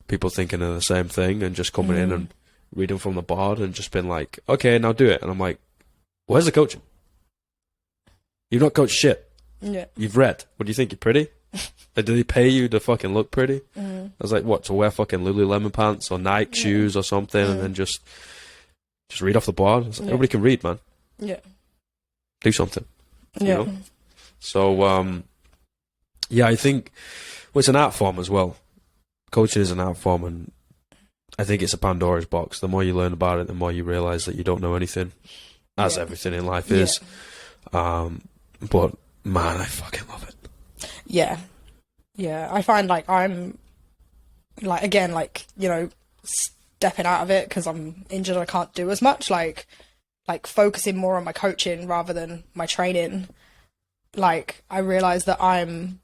people thinking of the same thing and just coming in and reading from the board and just been like, okay, now do it. And I'm like, where's the coaching? You've not coached shit. Yeah. You've read. What do you think? You're pretty? Did they pay you to fucking look pretty? I was like, what, to wear fucking Lululemon pants or Nike shoes or something and then just read off the board? Like, everybody can read, man. Yeah. Do something. You know? So, I think, well, it's an art form as well. Coaching is an art form, and I think it's a Pandora's box. The more you learn about it, the more you realise that you don't know anything, as everything in life is. But, man, I fucking love it. Yeah. Yeah. I find, like, I'm, like, again, like, you know, stepping out of it because I'm injured and I can't do as much, like focusing more on my coaching rather than my training. Like, I realise that I'm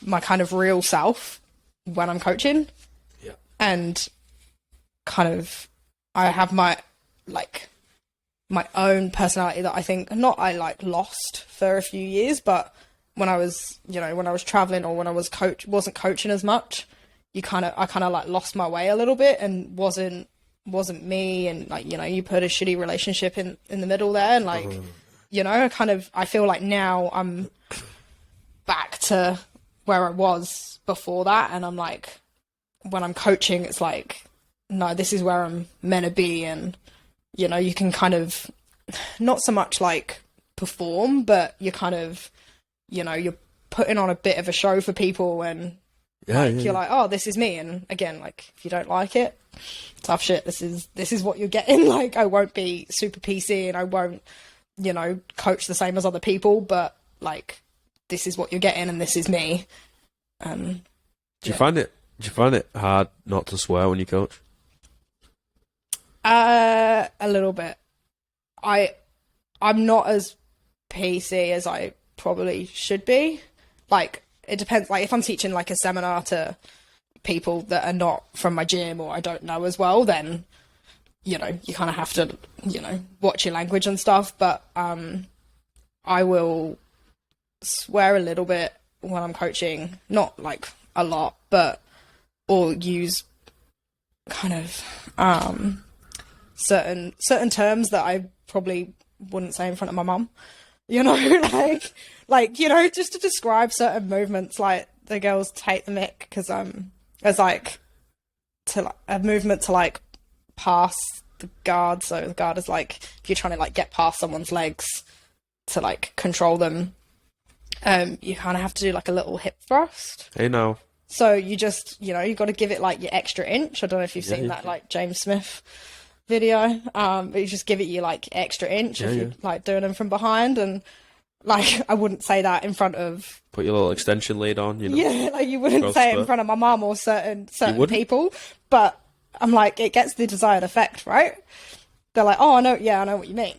my kind of real self when I'm coaching. Yeah. And kind of, I have my own personality that I think I lost for a few years, but when I was traveling or when I wasn't coaching as much, I kind of like lost my way a little bit and wasn't me. And, like, you know, you put a shitty relationship in the middle there, and, like, you know, I feel like now I'm back to where I was before that. And I'm like, when I'm coaching, it's like, no, this is where I'm meant to be. And, you know, you can kind of not so much like perform, but you kind of, you know, you're putting on a bit of a show for people, and you're like, oh, this is me. And again, like, if you don't like it, tough shit. This is what you're getting. Like, I won't be super PC and I won't, you know, coach the same as other people, but, like, this is what you're getting and this is me. Do you find it hard not to swear when you coach? A little bit. I'm not as PC as I probably should be. Like, it depends. Like, if I'm teaching, like, a seminar to people that are not from my gym or I don't know as well, then, you know, you kind of have to, you know, watch your language and stuff. But I will swear a little bit when I'm coaching, not like a lot, but, or use kind of certain terms that I probably wouldn't say in front of my mum, you know, like, you know, just to describe certain movements, like the girls take the mick because as like to like, a movement to like pass the guard. So the guard is like, if you're trying to like get past someone's legs to like control them, you kind of have to do like a little hip thrust. Hey, no. So you just, you know, you got to give it like your extra inch. I don't know if you've seen that like James Smith video. But you just give it your like extra inch if you're like doing them from behind. And like, I wouldn't say that in front of, put your little extension lead on, you know. Yeah, like you wouldn't say it in front of my mum or certain people. But I'm like, it gets the desired effect, right? They're like, oh, I know what you mean.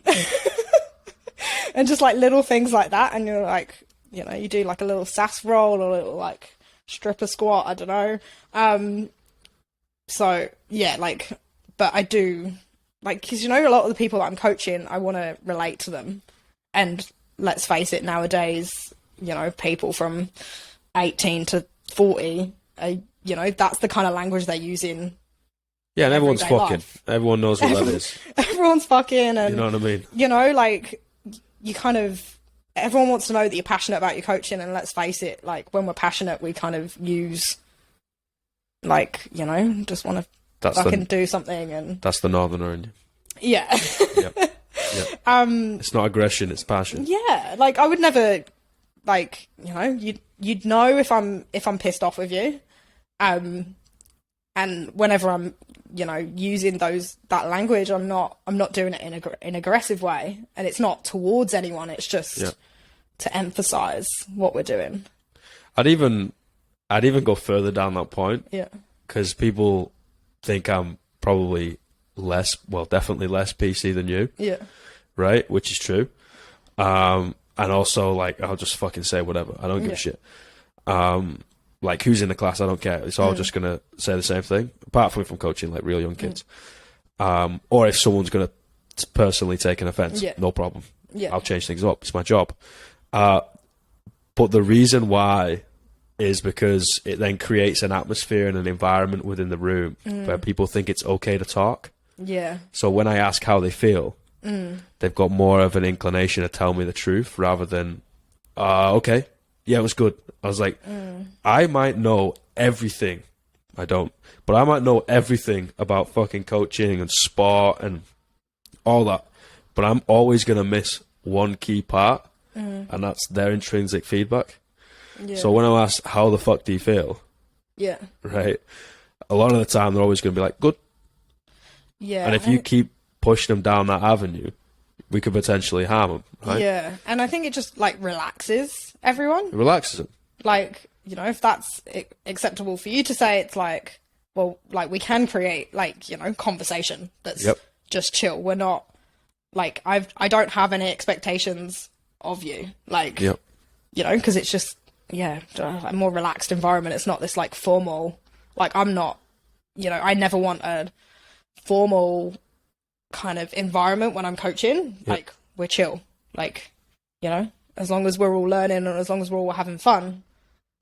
And just like little things like that, and you're like, you know, you do like a little sass roll or a little like stripper squat, I don't know. So yeah, like, but I do like, because, you know, a lot of the people that I'm coaching, I want to relate to them. And let's face it, nowadays, you know, people from 18 to 40, you know, that's the kind of language they're using. Yeah, and everyone's fucking. Everyone knows what that is. Everyone's fucking, and you know what I mean? You know, like, you kind of, everyone wants to know that you're passionate about your coaching, and let's face it, like, when we're passionate, we kind of use, like, you know, just want to fucking do something, and... That's the northerner in you. Yeah. Yep. It's not aggression, it's passion. Yeah, like, I would never, like, you know, you'd know if I'm pissed off with you. And whenever I'm, using that language, I'm not doing it in an aggressive way, and it's not towards anyone. It's just to emphasize what we're doing. I'd even go further down that point. Yeah. Because people think I'm probably definitely less PC than you. Yeah. Right? Which is true. And also, like, I'll just fucking say whatever. I don't give a shit. Like, who's in the class? I don't care. It's all just going to say the same thing. Apart from if I'm coaching, like, real young kids. Or if someone's going to personally take an offense, no problem. Yeah. I'll change things up. It's my job. But the reason why is because it then creates an atmosphere and an environment within the room where people think it's okay to talk. Yeah. So when I ask how they feel, they've got more of an inclination to tell me the truth rather than, okay, yeah, it was good. I was like, I might know everything. I don't. But I might know everything about fucking coaching and sport and all that. But I'm always going to miss one key part, and that's their intrinsic feedback. Yeah. So when I ask, how the fuck do you feel? Yeah. Right? A lot of the time, they're always going to be like, good. Yeah. And if you keep pushing them down that avenue, we could potentially harm them, right? Yeah. And I think it just, like, relaxes everyone. It relaxes them. Like, if that's acceptable for you to say, it's like, well, like, we can create, like, conversation that's just chill. We're not, like, I don't have any expectations of you. Like, because it's just, a more relaxed environment. It's not this, like, formal, like, I'm not, I never want a formal kind of environment when I'm coaching. Like, we're chill. Like, as long as we're all learning and as long as we're all having fun,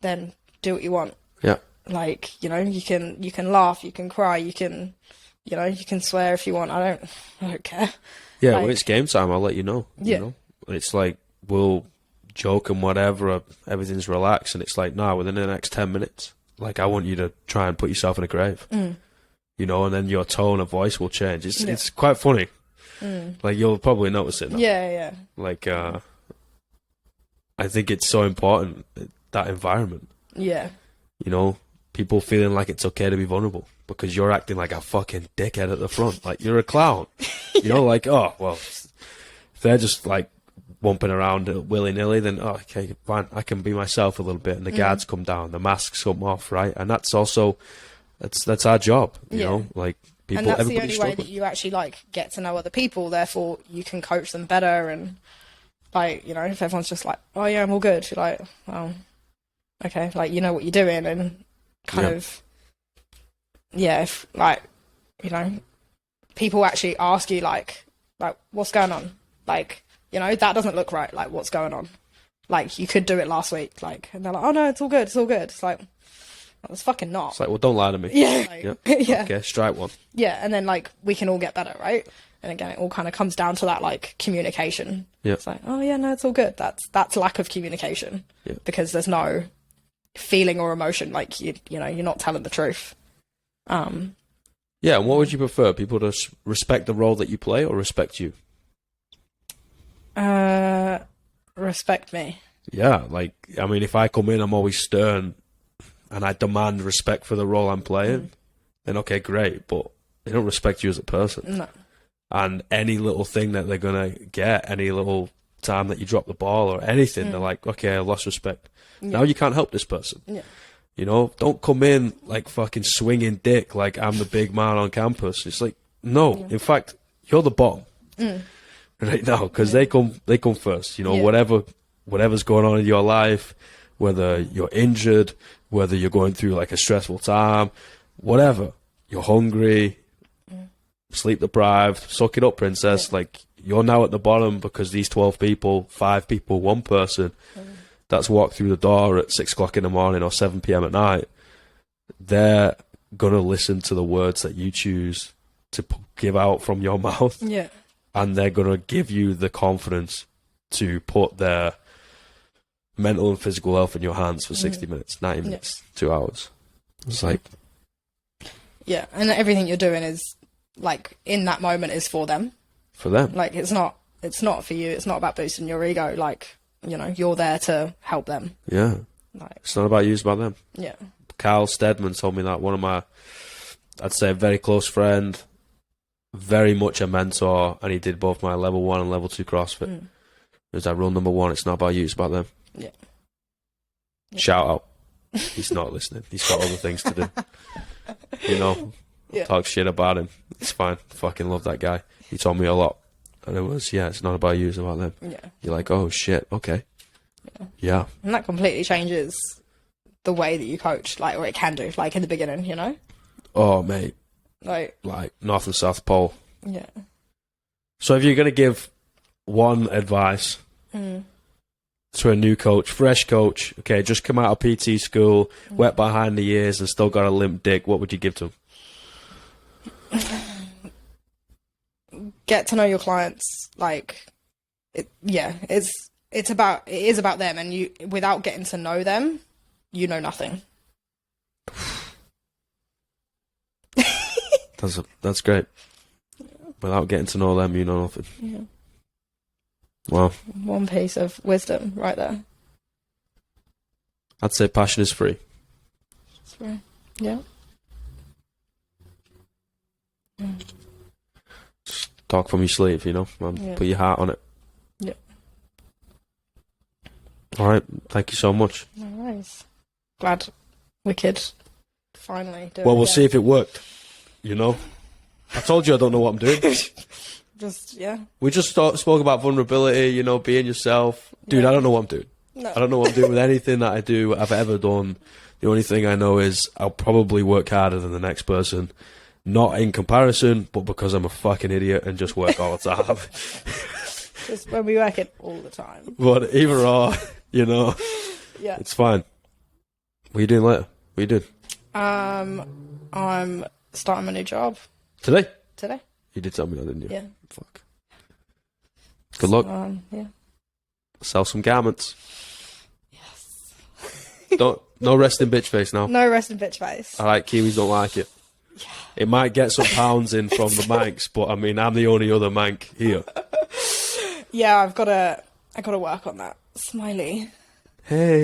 then do what you want. Yeah. Like, you can laugh, you can cry, you can swear if you want. I don't care. Yeah, like, when it's game time, I'll let you know. Yeah. You know? It's like, we'll joke and whatever, everything's relaxed, and it's like, nah, within the next 10 minutes, like, I want you to try and put yourself in a grave. And then your tone of voice will change. It's quite funny. Like, you'll probably notice it now. Yeah. Like, I think it's so important, that environment. Yeah. People feeling like it's okay to be vulnerable because you're acting like a fucking dickhead at the front. Like, you're a clown. Like, oh, well, if they're just, like, wumping around willy-nilly, then, oh, okay, fine, I can be myself a little bit. And the guards come down, the masks come off, right? And that's also, that's our job, you know? Like, people, and that's the only struggling. way that you actually, like, get to know other people. Therefore, you can coach them better. And, like, if everyone's just like, oh, yeah, I'm all good. You're like, oh, okay. Like, you know what you're doing. And kind of, if, like, people actually ask you, like, what's going on? Like, that doesn't look right. Like, what's going on? Like, you could do it last week. Like, and they're like, oh, no, it's all good. It's all good. It's like, well, it's fucking not. It's like, well, don't lie to me. Yeah. Like, yeah. Okay, strike one. Yeah, and then, like, we can all get better, right? And again, it all kind of comes down to that, like, communication. Yeah. It's like, oh, yeah, no, it's all good. That's lack of communication. Yeah. Because there's no feeling or emotion. Like, you're not telling the truth. Yeah, and what would you prefer? People to respect the role that you play or respect you? Respect me. Yeah, like, I mean, if I come in, I'm always stern and I demand respect for the role I'm playing, then okay, great, but they don't respect you as a person. No. And any little thing that they're going to get, any little time that you drop the ball or anything, they're like, okay, I lost respect. Yeah. Now you can't help this person. Yeah. Don't come in like fucking swinging dick like I'm the big man on campus. It's like, no, in fact, you're the bottom right now because they come first. Whatever's going on in your life, whether you're injured, whether you're going through like a stressful time, whatever, you're hungry, sleep deprived, suck it up, princess. Yeah. Like, you're now at the bottom because these 12 people, 5 people, 1 person that's walked through the door at 6 o'clock in the morning or 7 p.m. at night, they're going to listen to the words that you choose to give out from your mouth. Yeah. And they're going to give you the confidence to put their mental and physical health in your hands for 60 minutes, 90 minutes, 2 hours. It's like... Yeah, and everything you're doing is, like, in that moment is for them. For them. Like, it's not for you. It's not about boosting your ego. Like, you're there to help them. Yeah. Like, it's not about you, it's about them. Yeah. Carl Steadman told me that, one of my I'd say a very close friend, very much a mentor, and he did both my level 1 and level 2 CrossFit. There's that rule number 1, it's not about you, it's about them. Yeah. Shout out. He's not listening. He's got other things to do. You know, talk shit about him. It's fine. Fucking love that guy. He told me a lot. And it was, it's not about you, it's about them. Yeah. You're like, oh shit, okay. Yeah. And that completely changes the way that you coach, like, or it can do, like, in the beginning, you know? Oh, mate. Like North and South Pole. Yeah. So if you're going to give one advice to a new coach, fresh coach, okay, just come out of PT school, wet behind the ears and still got a limp dick, what would you give to him? Get to know your clients. Like, it is about them, and you, without getting to know them, you know nothing. That's great. Without getting to know them, you know nothing. Yeah. Wow. One piece of wisdom right there. I'd say passion is free. That's right. Yeah. Just talk from your sleeve, you know, and put your heart on it. Yeah. All right. Thank you so much. Nice. Glad we could finally do it. Well, we'll see if it worked. You know, I told you I don't know what I'm doing. We just spoke about vulnerability, you know, being yourself. Dude, I don't know what I'm doing. No. I don't know what I'm doing with anything that I do, I've ever done. The only thing I know is I'll probably work harder than the next person. Not in comparison, but because I'm a fucking idiot and just work all the time. Just when we work it all the time. But either or, you know, it's fine. What are you doing later? What are you doing? I'm starting my new job. Today? You did tell me that, didn't you? Yeah. Fuck. Good luck. Yeah. Sell some garments. Yes. No resting bitch face now. No resting bitch face. Alright, Kiwis don't like it. Yeah. It might get some pounds in from the Manx, but I mean, I'm the only other Manc here. Yeah, I gotta work on that. Smiley. Hey.